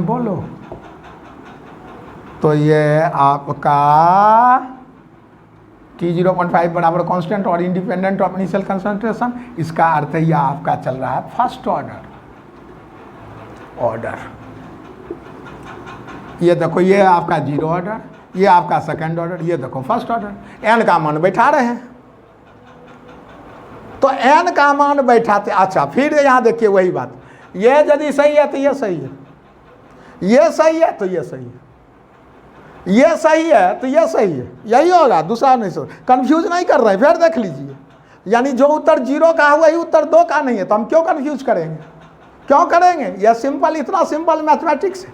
बोलो, तो ये आपका T0.5 बराबर कांस्टेंट और इंडिपेंडेंट ऑफ इनिशियल कंसंट्रेशन, इसका अर्थ है यह आपका चल रहा है फर्स्ट ऑर्डर। ये देखो, ये आपका 0 ऑर्डर, ये आपका सेकंड ऑर्डर, ये देखो फर्स्ट ऑर्डर। N का मान बैठा रहे हैं, तो N का मान बैठाते। अच्छा, फिर यहाँ देखिए वही बात, ये यदि सही है तो ये सही है, ये सही है तो ये सही है, ये सही है तो ये सही है, यही होगा, दूसरा नहीं सो, कंफ्यूज नहीं कर रहे हैं। फिर देख लीजिए, यानी जो उत्तर 0 का है वही उत्तर 2 का नहीं है, तो हम क्यों कंफ्यूज करेंगे, क्यों करेंगे? यह सिंपल, इतना सिंपल मैथमेटिक्स है,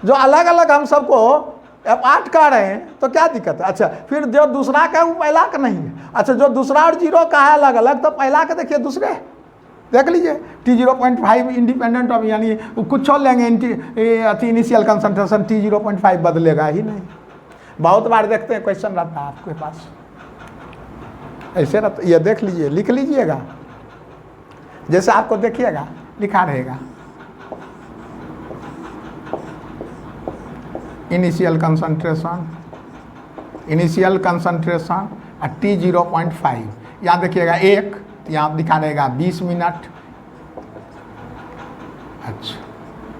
जो अलग अलग हम सबको पार्ट कर रहे हैं, तो क्या दिक्कत है? अच्छा, फिर जो दूसरा का है वो पहला का नहीं है। अच्छा, जो दूसरा और 0 का है अलग अलग, तो पहला का देखिए, दूसरे देख लीजिए, T0.5 इंडिपेंडेंट ऑफ, यानी कुछ और लेंगे इनिशियल कंसंट्रेशन, T0.5 बदलेगा ही नहीं। बहुत बार देखते हैं क्वेश्चन रहता है आपके पास ऐसे रहता, ये देख लीजिए, लिख लीजिएगा, जैसे आपको देखिएगा लिखा रहेगा इनिशियल कंसंट्रेशन T0.5, यहाँ देखिएगा 1, तो यहाँ दिखा रहेगा 20 मिनट, अच्छा,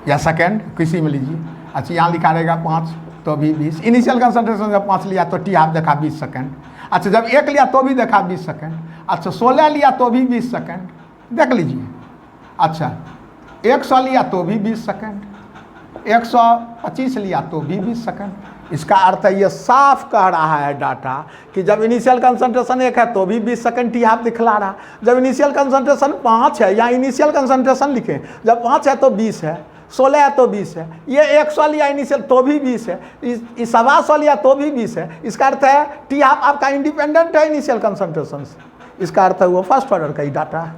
या सेकेंड किसी में लीजिए। अच्छा, यहाँ लिखा रहेगा 5, तो भी 20। इनिशियल कंसंट्रेशन जब 5 लिया तो टी हाफ देखा 20 सेकेंड। अच्छा, जब 1 लिया तो भी देखा 20 सेकेंड। अच्छा, 16 लिया तो भी 20 सेकेंड, देख लीजिए। अच्छा, 100 लिया तो भी 20 सेकेंड, 125 लिया तो भी 20 सेकेंड। इसका अर्थ है, ये साफ कह रहा है डाटा कि जब इनिशियल कंसंट्रेशन 1 है तो भी 20 सेकंड टी हाफ दिखला रहा, जब इनिशियल कंसंट्रेशन 5 है, या इनिशियल कंसंट्रेशन लिखें, जब 5 है तो 20 है, 16 है तो 20 है, ये 100 लिया इनिशियल तो भी 20 है, इस 125 लिया तो भी 20 है। इसका अर्थ है टी हाफ आपका इंडिपेंडेंट है इनिशियल कंसंट्रेशन से। इसका अर्थ है वो फर्स्ट ऑर्डर का ही डाटा है।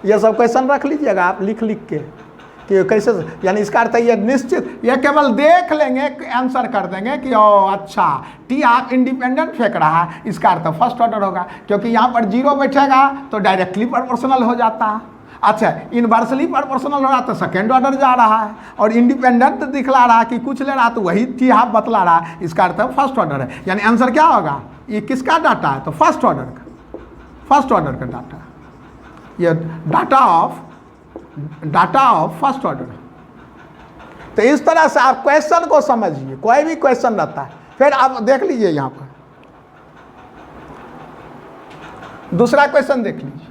ये सब क्वेश्चन रख लीजिएगा आप लिख के कि कैसे, यानी इसका अर्थ है ये निश्चित, ये केवल देख लेंगे, आंसर कर देंगे कि ओ अच्छा टी हाफ इंडिपेंडेंट फेंक रहा है, इसका अर्थ फर्स्ट ऑर्डर होगा, क्योंकि यहाँ पर 0 बैठेगा तो डायरेक्टली प्रोपोर्शनल हो जाता है। अच्छा, इनवर्सली प्रोपोर्शनल हो रहा तो सेकेंड ऑर्डर जा रहा है, और इंडिपेंडेंट दिखला रहा कि कुछ ले रहा तो वही टी हाफ बतला रहा है, इसका अर्थ फर्स्ट ऑर्डर है। यानी आंसर क्या होगा, ये किसका डाटा है, तो फर्स्ट ऑर्डर का डाटा, ये डाटा ऑफ फर्स्ट ऑर्डर। तो इस तरह से आप क्वेश्चन को समझिए, कोई भी क्वेश्चन रहता है। फिर आप देख लीजिए, यहां पर दूसरा क्वेश्चन देख लीजिए,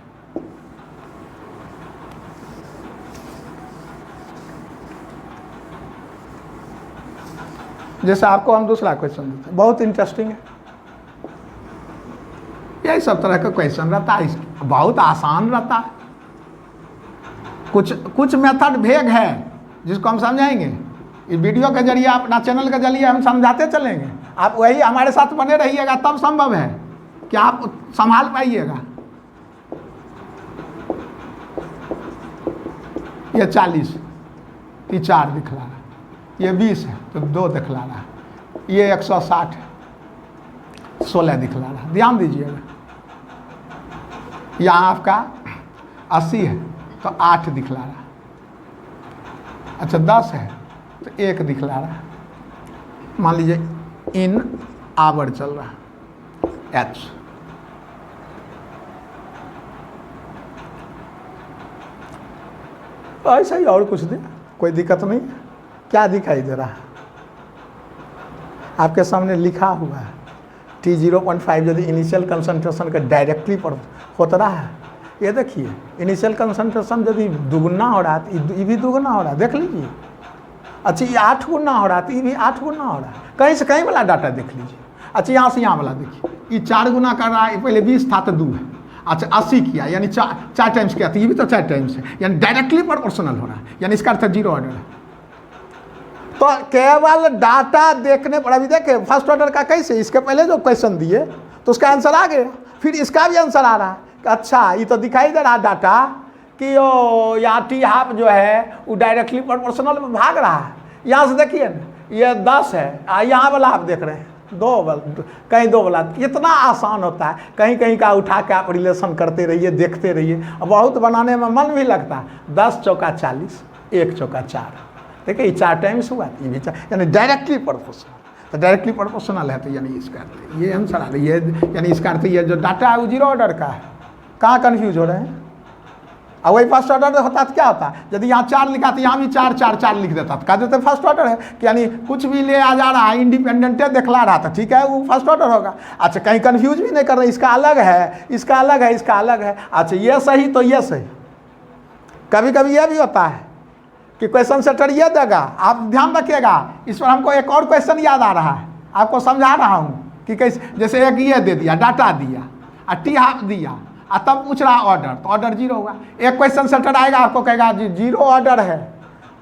जैसे आपको हम दूसरा क्वेश्चन देते हैं, बहुत इंटरेस्टिंग है। यही सब तरह का क्वेश्चन रहता है, बहुत आसान रहता है। कुछ मेथड भेग है जिसको हम समझाएंगे इस वीडियो के जरिए, अपना चैनल के जरिए हम समझाते चलेंगे। आप वही हमारे साथ बने रहिएगा, तब संभव है कि आप संभाल पाइएगा। ये 40 ये 4 दिखला रहा, ये 20 है तो 2 दिखला रहा, ये 160 है 16 दिखला रहा। ध्यान दीजिएगा, यहाँ आपका 80 है तो 8 दिखला रहा। अच्छा, 10 है तो 1 दिखला रहा। मान लीजिए इन आवर चल रहा एच, ऐसा ही और कुछ दे, कोई दिक्कत नहीं। क्या दिखाई दे रहा है आपके सामने लिखा हुआ है T0.5 यदि इनिशियल कंसंट्रेशन का डायरेक्टली पर होता रहा है। ये देखिए, इनिशियल कंसंट्रेशन यदि दुगुना हो रहा है तो ये भी दुगुना हो रहा है, देख लीजिए। अच्छा, ये 8 गुना हो रहा है तो ये भी 8 गुना हो रहा है। कहीं से कहीं वाला डाटा देख लीजिए। अच्छा, यहाँ से यहाँ वाला देखिए, ये 4 गुना कर रहा है, पहले 20 था तो 2 है। अच्छा, 80 किया यानी 4 टाइम्स किया, तो ये भी तो 4 टाइम्स है, यानी डायरेक्टली प्रोपोर्शनल हो रहा है, यानी इसका अर्थ 0 ऑर्डर है। तो केवल डाटा देखने पर, अभी देखे फर्स्ट ऑर्डर का कैसे, इसके पहले जो क्वेश्चन दिए तो उसका आंसर आ गया, फिर इसका भी आंसर आ रहा है। अच्छा, ये तो दिखाई दे रहा डाटा कि ओ यहाँ टी हाफ जो है वो डायरेक्टली प्रोपोर्शनल में भाग रहा है। यहाँ से देखिए ना, ये 10 है, यहाँ वाला आप देख रहे हैं 2 वाला, कहीं 2 वाला। इतना आसान होता है, कहीं कहीं का उठा के आप रिलेशन करते रहिए, देखते रहिए, और बहुत बनाने में मन भी लगता है। 10 चौका 40, 1 चौका 4, देखिए ये 4 टाइम्स हुआ, ये भी 4, यानी डायरेक्टली प्रोपोर्शनल। तो डायरेक्टली प्रोपोर्शनल है तो यानी इसका अर्थ ये आंसर आ रही है, यानी इसका अर्थ ये जो डाटा है वो 0 ऑर्डर का है। कहाँ कन्फ्यूज हो रहे हैं? और वही फर्स्ट ऑर्डर होता तो क्या होता, यदि यहाँ 4 लिखा तो यहाँ भी 4 4 4 लिख देता, तो कह देते फर्स्ट ऑर्डर है, कि यानी कुछ भी ले आ जा रहा है इंडिपेंडेंट दिखला रहा था, ठीक है, वो फर्स्ट ऑर्डर होगा। अच्छा, कहीं कन्फ्यूज भी नहीं कर रहे, इसका अलग है, इसका अलग है, इसका अलग है। अच्छा, ये सही तो ये सही। कभी कभी ये भी होता है कि क्वेश्चन सेटर ये देगा, आप ध्यान रखिएगा। इस पर हमको एक और क्वेश्चन याद आ रहा है, आपको समझा रहा हूँ कि कैसे। जैसे एक ये दे दिया, डाटा दिया और टी हाफ दिया और तब पूछ रहा ऑर्डर, तो ऑर्डर जीरो होगा। एक क्वेश्चन सेटर आएगा, आपको कहेगा जी जीरो ऑर्डर है,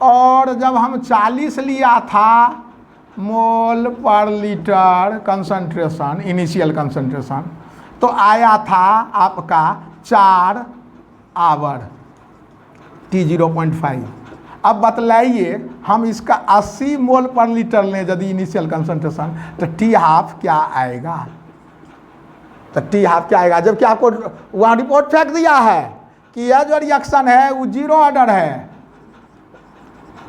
और जब हम 40 लिया था मोल पर लीटर कंसंट्रेशन, इनिशियल कंसंट्रेशन, तो आया था आपका 4 आवर T0.5। अब बतलाइए हम इसका 80 मोल पर लीटर लें यदि इनिशियल कंसंट्रेशन, तो टी हाफ क्या आएगा? तो टी हाफ क्या आएगा? जबकि आपको वहाँ रिपोर्ट फेंक दिया है कि यह जो रिएक्शन है वो जीरो ऑर्डर है।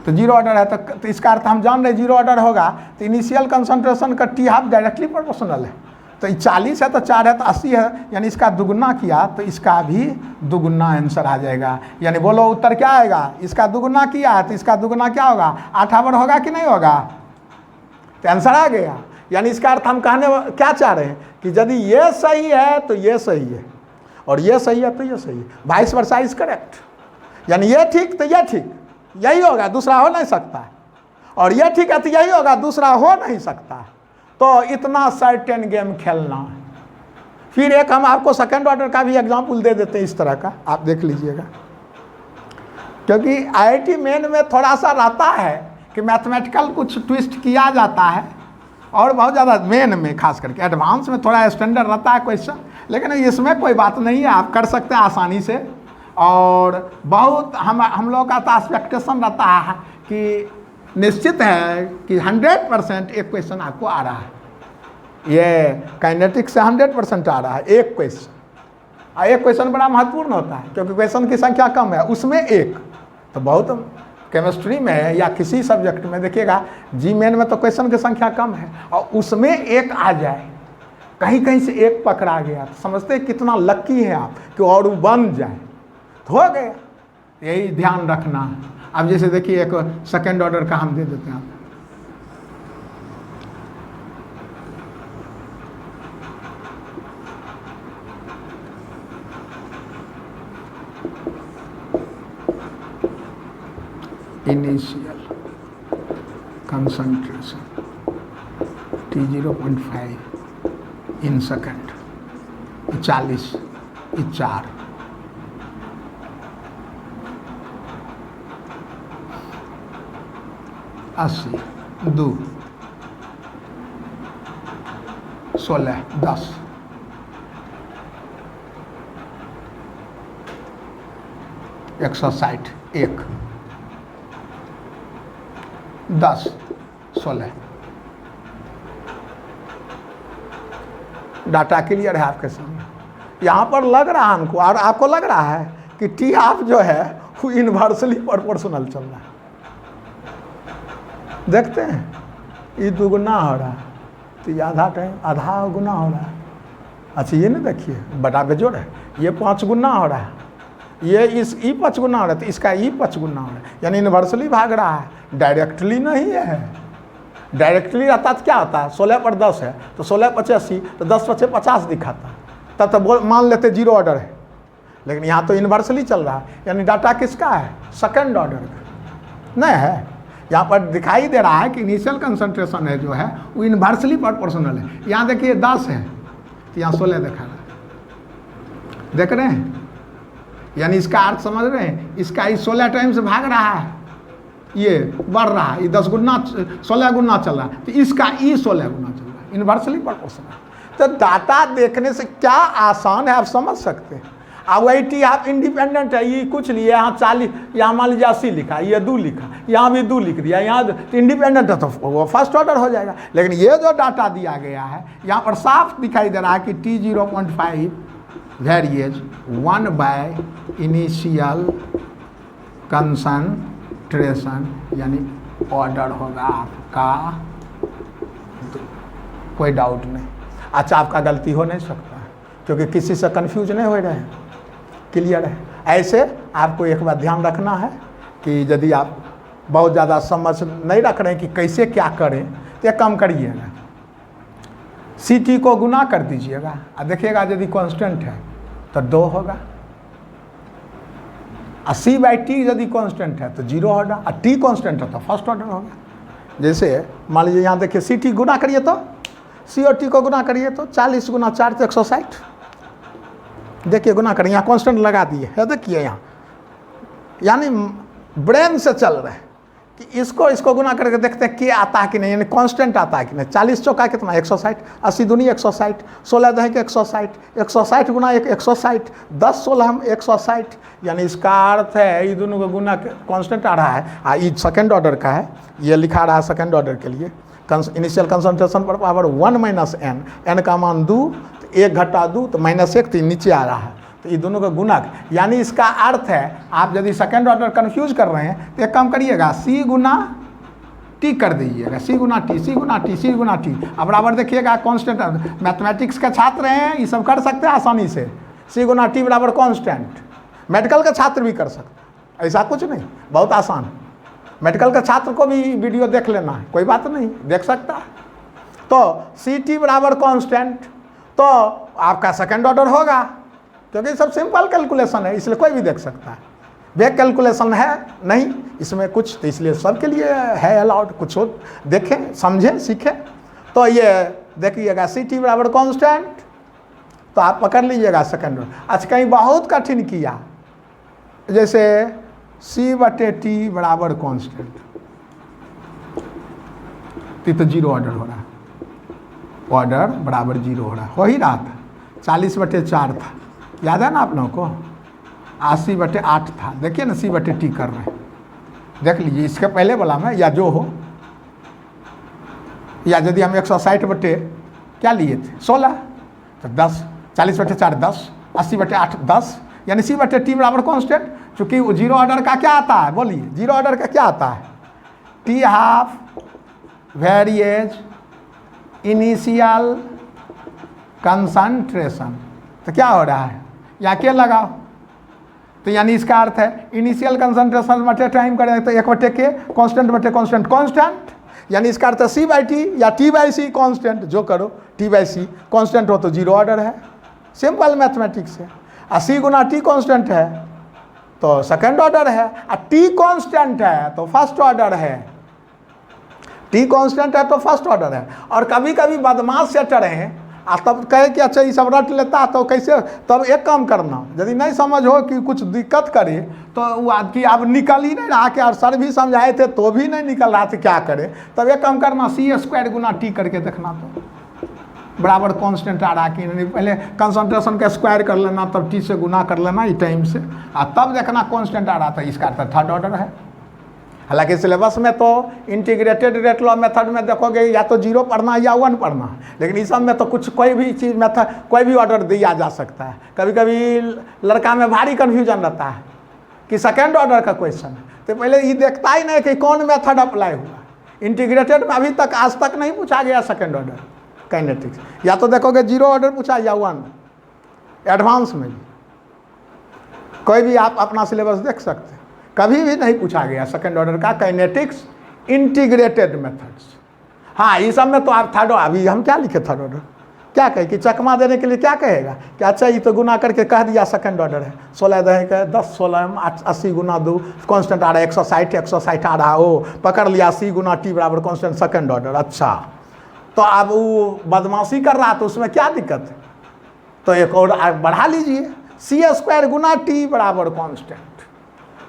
तो जीरो ऑर्डर है तो इसका अर्थ हम जान रहे जीरो ऑर्डर होगा, तो इनिशियल कंसंट्रेशन का टी हाफ डायरेक्टली प्रोपोर्शनल है। तो 40 है तो 4 है तो 80 है, यानी इसका दुगुना किया तो इसका भी दुगुना आंसर आ जाएगा। यानी बोलो उत्तर क्या आएगा? इसका दुगुना किया है तो इसका दुगुना क्या होगा? 8 आवर होगा कि नहीं होगा? तो आंसर आ गया। यानी इसका अर्थ हम कहने क्या चाह रहे हैं कि यदि ये सही है तो ये सही है, और ये सही है तो ये सही है, वाइस वर्सा इज करेक्ट। यानी ये ठीक तो ये ठीक, यही होगा, दूसरा हो नहीं सकता है, और ये ठीक है तो यही होगा, दूसरा हो नहीं सकता है। तो इतना सर्टेन गेम खेलना है। फिर एक हम आपको सेकंड ऑर्डर का भी एग्जाम्पल दे देते हैं इस तरह का, आप देख लीजिएगा। क्योंकि आईआईटी मेन में थोड़ा सा रहता है कि मैथमेटिकल कुछ ट्विस्ट किया जाता है, और बहुत ज़्यादा मेन में खास करके, एडवांस में थोड़ा स्टैंडर्ड रहता है क्वेश्चन, लेकिन इसमें कोई बात नहीं है, आप कर सकते हैं आसानी से। और बहुत हम लोग का तो एक्सपेक्टेशन रहता है कि निश्चित है कि 100% एक क्वेश्चन आपको आ रहा है। ये काइनेटिक्स से 100% आ रहा है एक क्वेश्चन। एक क्वेश्चन बड़ा महत्वपूर्ण होता है क्योंकि क्वेश्चन की संख्या कम है, उसमें एक। तो बहुत केमिस्ट्री में या किसी सब्जेक्ट में देखिएगा, जी मेन में तो क्वेश्चन की संख्या कम है और उसमें एक आ जाए, कहीं कहीं से एक पकड़ा गया, तो समझते कितना लक्की है आप कि और वो बन जाए, तो हो गया। यही ध्यान रखना है। अब जैसे देखिए एक सेकंड ऑर्डर का हम दे देते हैं, initial concentration T0.5 in second, 40 4 80 2 16 10 160 1 10 16। Data clear है आपके सामने। यहाँ पर लग रहा है हमको, और आपको लग रहा है कि टी हाफ जो है वो इन्वर्सली प्रोपोर्शनल चल रहा है। देखते हैं, ये दुगुना हो रहा है तो ये आधा गुना हो रहा है। अच्छा ये नहीं देखिए, बड़ा बेजोड़ है, ये 5 गुना हो रहा है, ये इस ई 5 गुना हो रहा है, तो इसका ई 5 गुना हो रहा है, यानी इन्वर्सली भाग रहा है, डायरेक्टली नहीं है। डायरेक्टली रहता तो क्या होता है, 16 पर 10 है तो 16 × 80, तो 10 × 50 दिखाता, तब तो मान लेते जीरो ऑर्डर है। लेकिन यहाँ तो इन्वर्सली चल रहा है, यानी डाटा किसका है? सेकंड ऑर्डर का नहीं है। यहाँ पर दिखाई दे रहा है कि इनिशियल कंसंट्रेशन है जो है वो इन्वर्सली प्रोपोर्शनल है। यहाँ देखिए 10 है तो यहाँ 16 दिखा रहा है, देख रहे हैं? यानी इसका अर्थ समझ रहे हैं, इसका इस 16 टाइम से भाग रहा है, ये बढ़ रहा है, ये 10 गुना 16 गुना चल रहा है, तो इसका ई 16 गुना चल रहा है, इन्वर्सली प्रोपोर्शनल। तो डाटा देखने से क्या आसान है, आप समझ सकते हैं। अब वही टी हाफ इंडिपेंडेंट है, ये कुछ लिए यहाँ 40, यहाँ मान लीजिए 80 लिखा, ये 2 लिखा, यहाँ भी 2 लिख दिया, यहाँ तो इंडिपेंडेंट है तो वो फर्स्ट ऑर्डर हो जाएगा। लेकिन ये जो डाटा दिया गया है यहाँ पर साफ दिखाई दे रहा है कि T0.5 वेरिएज 1 इनिशियल कंसंट्रेशन, यानी ऑर्डर होगा आपका, कोई डाउट नहीं। अच्छा आपका गलती हो नहीं सकता क्योंकि किसी से कंफ्यूज नहीं हो रहे हैं, क्लियर है। ऐसे आपको एक बात ध्यान रखना है कि यदि आप बहुत ज़्यादा समझ नहीं रख रहे हैं कि कैसे क्या करें, तो एक काम करिएगा, CT को गुना कर दीजिएगा और देखिएगा यदि कांस्टेंट है तो 2 होगा, और C/T यदि कांस्टेंट है तो जीरो ऑर्डर, और T कांस्टेंट है तो फर्स्ट ऑर्डर होगा। जैसे मान लीजिए यहाँ देखिए CT गुना करिए तो C और T को गुना करिए तो 40 गुना 4 तो 160। देखिए गुना करिए, यहाँ कांस्टेंट लगा दिए है, देखिए यहाँ यानी ब्रेन से चल रहे हैं कि इसको गुना करके देखते हैं क्या आता है कि नहीं, यानी कांस्टेंट आता है कि नहीं। 40 चौका कितना 160, 80 दूनी 160, 16 दही के 160, 160 गुना 160, 10 16 160, यानी इसका अर्थ है ये दोनों का गुना कांस्टेंट आ रहा है। ये सेकंड ऑर्डर का है, ये लिखा रहा है सेकंड ऑर्डर के लिए। इनिशियल कंसंट्रेशन पर पावर 1 माइनस एन, एन का मान 2 तो 1 घटा 2 तो -1 तो नीचे आ रहा है, तो ये दोनों का गुणक, यानी इसका अर्थ है आप यदि सेकंड ऑर्डर कंफ्यूज कर रहे हैं तो एक काम करिएगा C गुना T कर दीजिएगा, C गुना T, C गुना T, C गुना T। अब बराबर देखिएगा कांस्टेंट, मैथमेटिक्स के छात्र हैं ये सब कर सकते हैं आसानी से। C गुना T बराबर कांस्टेंट, मेडिकल का छात्र भी कर सकते हैं, ऐसा कुछ नहीं, बहुत आसान। मेडिकल का छात्र को भी वीडियो देख लेना है, कोई बात नहीं, देख सकता है। तो CT बराबर कांस्टेंट, तो आपका सेकंड ऑर्डर होगा, क्योंकि सब सिंपल कैलकुलेशन है, इसलिए कोई भी देख सकता है। बैक कैलकुलेशन है नहीं इसमें कुछ, तो इसलिए सबके लिए है अलाउड, कुछ हो देखें समझें सीखें। तो ये देखिएगा CT बराबर कांस्टेंट, तो आप पकड़ लीजिएगा सेकंड ऑर्डर। अच्छा कहीं बहुत कठिन किया, जैसे C/T बराबर कांस्टेंट, तो जीरो ऑर्डर हो रहा है, ऑर्डर बराबर जीरो हो रहा है, हो ही रहा था। 40/4 था, याद है ना आप लोगों को, 80/8 था। देखिए ना C/T कर रहे हैं, देख लीजिए इसके पहले वाला में या जो हो, या यदि हम 160 क्या लिए थे 16 तो 10, 40/4 10, 80/8 10, यानी C/T बराबर कांस्टेंट। चूँकि जीरो ऑर्डर का क्या आता है, बोलिए जीरो ऑर्डर का क्या आता है, T half varies initial concentration. तो क्या हो रहा है, या के लगाओ, तो यानी इसका अर्थ है इनिशियल कंसंट्रेशन बटे टाइम करें तो 1/k कांस्टेंट बटे कांस्टेंट कांस्टेंट, यानी इसका अर्थ है C/T या T/C कांस्टेंट, जो करो T/C कांस्टेंट हो तो जीरो ऑर्डर है, सिंपल मैथमेटिक्स है। और C गुना T कांस्टेंट है तो सेकंड ऑर्डर है, और T कांस्टेंट है तो फर्स्ट ऑर्डर है, T कांस्टेंट है तो फर्स्ट ऑर्डर है। और कभी कभी बदमाश सेटर हैं तब कहे कि अच्छा ये सब रट लेता तो कैसे, तब एक काम करना, यदि नहीं समझ हो कि कुछ दिक्कत करे तो वो कि अब निकल ही नहीं रहा, कि और सर भी समझाए थे तो भी नहीं निकल रहा था, क्या करे, तब एक काम करना C² गुना T करके देखना, तो बराबर कांस्टेंट आ रहा कि नहीं, पहले कंसंट्रेशन का स्क्वायर कर लेना तब T से गुना कर लेना ई टाइम से, और तब देखना कांस्टेंट आ रहा था, इसका अर्थ थर्ड ऑर्डर है। हालांकि सिलेबस में तो इंटीग्रेटेड रेट लॉ मेथड में देखोगे या तो 0 पढ़ना या 1 पढ़ना, लेकिन इस सब में तो कुछ कोई भी चीज़ मेथड कोई भी ऑर्डर दिया जा सकता है। कभी कभी लड़का में भारी कन्फ्यूजन रहता है कि सेकेंड ऑर्डर का क्वेश्चन है, तो पहले ये देखता ही नहीं कि कौन मेथड अप्लाई हुआ। इंटीग्रेटेड में अभी तक आज तक नहीं पूछा गया सेकेंड ऑर्डर काइनेटिक्स, या तो देखोगे 0 ऑर्डर पूछा या 1, एडवांस में भी कोई भी आप अपना सिलेबस देख सकते हैं, कभी भी नहीं पूछा गया सेकंड ऑर्डर का काइनेटिक्स इंटीग्रेटेड मेथड्स। हाँ इस सब में तो आप थर्ड, अभी हम क्या लिखे थर्ड ऑर्डर, क्या कहे कि चकमा देने के लिए क्या कहेगा कि अच्छा ये तो गुना करके कह दिया सेकंड ऑर्डर है, 16 दही का 10 16 80 गुना 2 कांस्टेंट आ रहा है 160 आ रहा है, ओ पकड़ लिया C गुना T बराबर कांस्टेंट सेकंड ऑर्डर। अच्छा तो अब वो बदमाशी कर रहा तो उसमें क्या दिक्कत है, तो एक और बढ़ा लीजिए C² गुना T बराबर कांस्टेंट,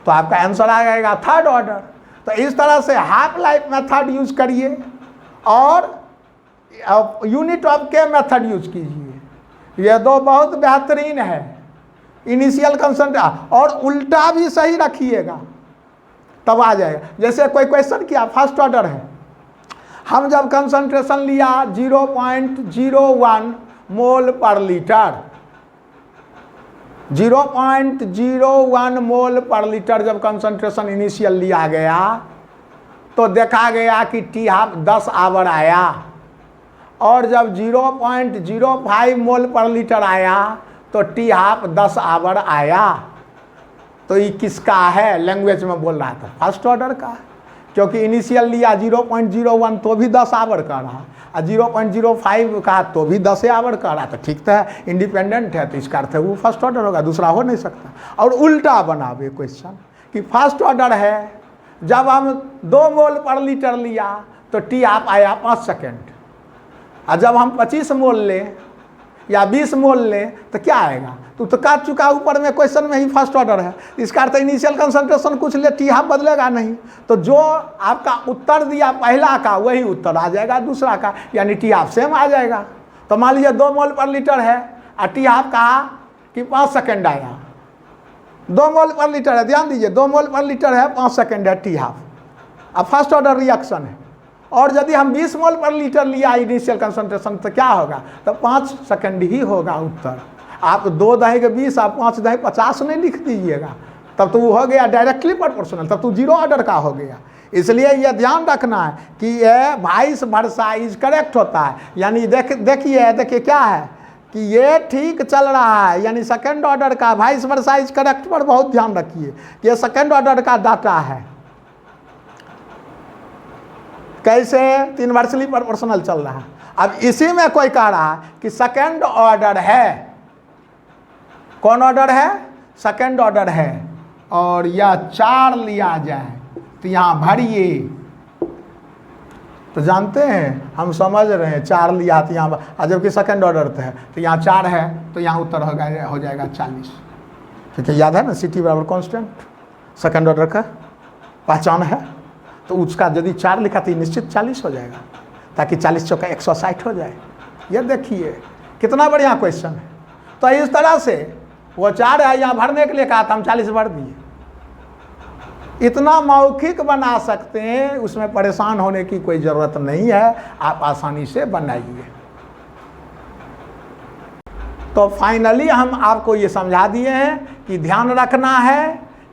तो आपका आंसर आ जाएगा थर्ड ऑर्डर। तो इस तरह से हाफ लाइफ मेथड यूज करिए और यूनिट ऑफ के मेथड यूज कीजिए, ये दो बहुत बेहतरीन है। इनिशियल कंसंट्रेशन और उल्टा भी सही रखिएगा तब आ जाएगा। जैसे कोई क्वेश्चन किया फर्स्ट ऑर्डर है, हम जब कंसंट्रेशन लिया 0.01 मोल पर लीटर, 0.01 मोल पर लीटर जब कंसंट्रेशन इनिशियल लिया गया तो देखा गया कि T हाफ 10 आवर आया, और जब 0.05 मोल पर लीटर आया तो T हाफ 10 आवर आया। तो ये किसका है, लैंग्वेज में बोल रहा था फर्स्ट ऑर्डर का, क्योंकि इनिशियल लिया 0.01 तो भी 10 आवर का रहा, और 0.05 का तो भी 10 आवर का रहा, तो ठीक तो है, इंडिपेंडेंट है, तो इसका अर्थ है वो फर्स्ट ऑर्डर होगा, दूसरा हो नहीं सकता। और उल्टा बनावे क्वेश्चन कि फर्स्ट ऑर्डर है, जब हम 2 मोल पर लीटर लिया तो टी आप आया 5 सेकेंड, और जब हम 25 मोल लें या 20 मोल लें तो क्या आएगा, तो काट चुका ऊपर में क्वेश्चन में ही फर्स्ट ऑर्डर है, इसका अर्थ इनिशियल कंसंट्रेशन कुछ ले, टी हाफ बदलेगा नहीं, तो जो आपका उत्तर दिया पहला का वही उत्तर आ जाएगा दूसरा का, यानी टी हाफ सेम आ जाएगा। तो मान लीजिए 2 मोल पर लीटर है और टी हाफ कहा कि 5 सेकेंड आया, 2 मोल पर लीटर है, ध्यान दीजिए 2 मोल पर लीटर है, 5 सेकेंड है टी हाफ, अब फर्स्ट ऑर्डर रिएक्शन है। और यदि हम 20 मोल पर लीटर लिया इनिशियल कंसंट्रेशन तो क्या होगा, तो 5 सेकेंड ही होगा उत्तर। आप 2 दही के 20 आप 5 दही 50 नहीं लिख दीजिएगा, तब तो वो हो गया डायरेक्टली प्रोपोर्शनल, तब तो 0 ऑर्डर का हो गया। इसलिए यह ध्यान रखना है कि यह वाइस वर्सा इज करेक्ट होता है, यानी देखिए क्या है कि ये ठीक चल रहा है, यानी सेकेंड ऑर्डर का वाइस वर्सा इज करेक्ट पर बहुत ध्यान रखिए, ये सेकेंड ऑर्डर का डाटा है। कैसे 3 वर्सली प्रोपोर्शनल चल रहा है। अब इसी में कोई कह रहा है कि सेकेंड ऑर्डर है, कौन ऑर्डर है, सेकेंड ऑर्डर है, और यह 4 लिया जाए तो यहाँ भरिए, तो जानते हैं हम समझ रहे हैं 4 लिया तो यहाँ, जबकि सेकेंड ऑर्डर है तो यहाँ 4 है, तो यहाँ उत्तर हो जाएगा 40। ठीक है, याद है ना, CT बराबर कॉन्स्टेंट सेकेंड ऑर्डर का पहचान है, तो उसका यदि 4 लिखा तो निश्चित 40 हो जाएगा, ताकि 40 चौका 160 हो जाए। ये देखिए कितना बढ़िया क्वेश्चन है। तो इस तरह से वो 4 है, यहाँ भरने के लिए कहा था, हम 40 भर दिए। इतना मौखिक बना सकते हैं, उसमें परेशान होने की कोई ज़रूरत नहीं है, आप आसानी से बनाइए। तो फाइनली हम आपको ये समझा दिए हैं कि ध्यान रखना है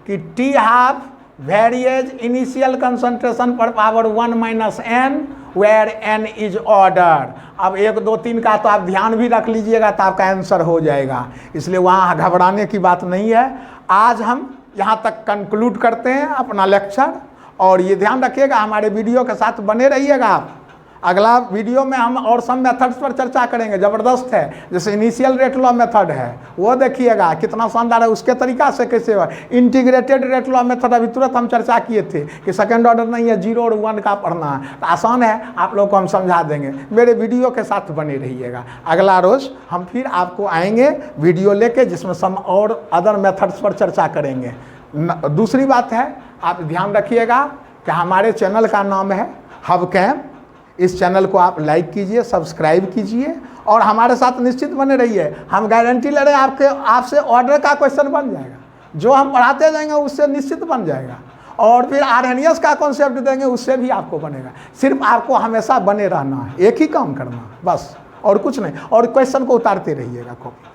कि t half varies initial concentration पर power 1 - n where n is order. अब 1 2 3 का तो आप ध्यान भी रख लीजिएगा, तो आपका आंसर हो जाएगा, इसलिए वहाँ घबराने की बात नहीं है। आज हम यहाँ तक कंक्लूड करते हैं अपना लेक्चर, और ये ध्यान रखिएगा हमारे वीडियो के साथ बने रहिएगा आप। अगला वीडियो में हम और सब मेथड्स पर चर्चा करेंगे, ज़बरदस्त है, जैसे इनिशियल रेट लॉ मेथड है वो देखिएगा कितना शानदार है, उसके तरीका से कैसे हुआ। इंटीग्रेटेड रेट लॉ मेथड अभी तुरंत हम चर्चा किए थे कि सेकंड ऑर्डर नहीं है, 0 और 1 का पढ़ना है, तो आसान है, आप लोग को हम समझा देंगे। मेरे वीडियो के साथ बने रहिएगा, अगला रोज़ हम फिर आपको आएंगे वीडियो लेके, जिसमें सम और अदर मेथड्स पर चर्चा करेंगे। दूसरी बात है, आप ध्यान रखिएगा कि हमारे चैनल का नाम है हबकैम। इस चैनल को आप लाइक कीजिए, सब्सक्राइब कीजिए, और हमारे साथ निश्चित बने रहिए। हम गारंटी ले रहे हैं आपसे ऑर्डर का क्वेश्चन बन जाएगा, जो हम पढ़ाते जाएंगे उससे निश्चित बन जाएगा, और फिर आर्हेनियस का कॉन्सेप्ट देंगे उससे भी आपको बनेगा। सिर्फ आपको हमेशा बने रहना है, एक ही काम करना है बस, और कुछ नहीं, और क्वेश्चन को उतारते रहिएगा कॉपी।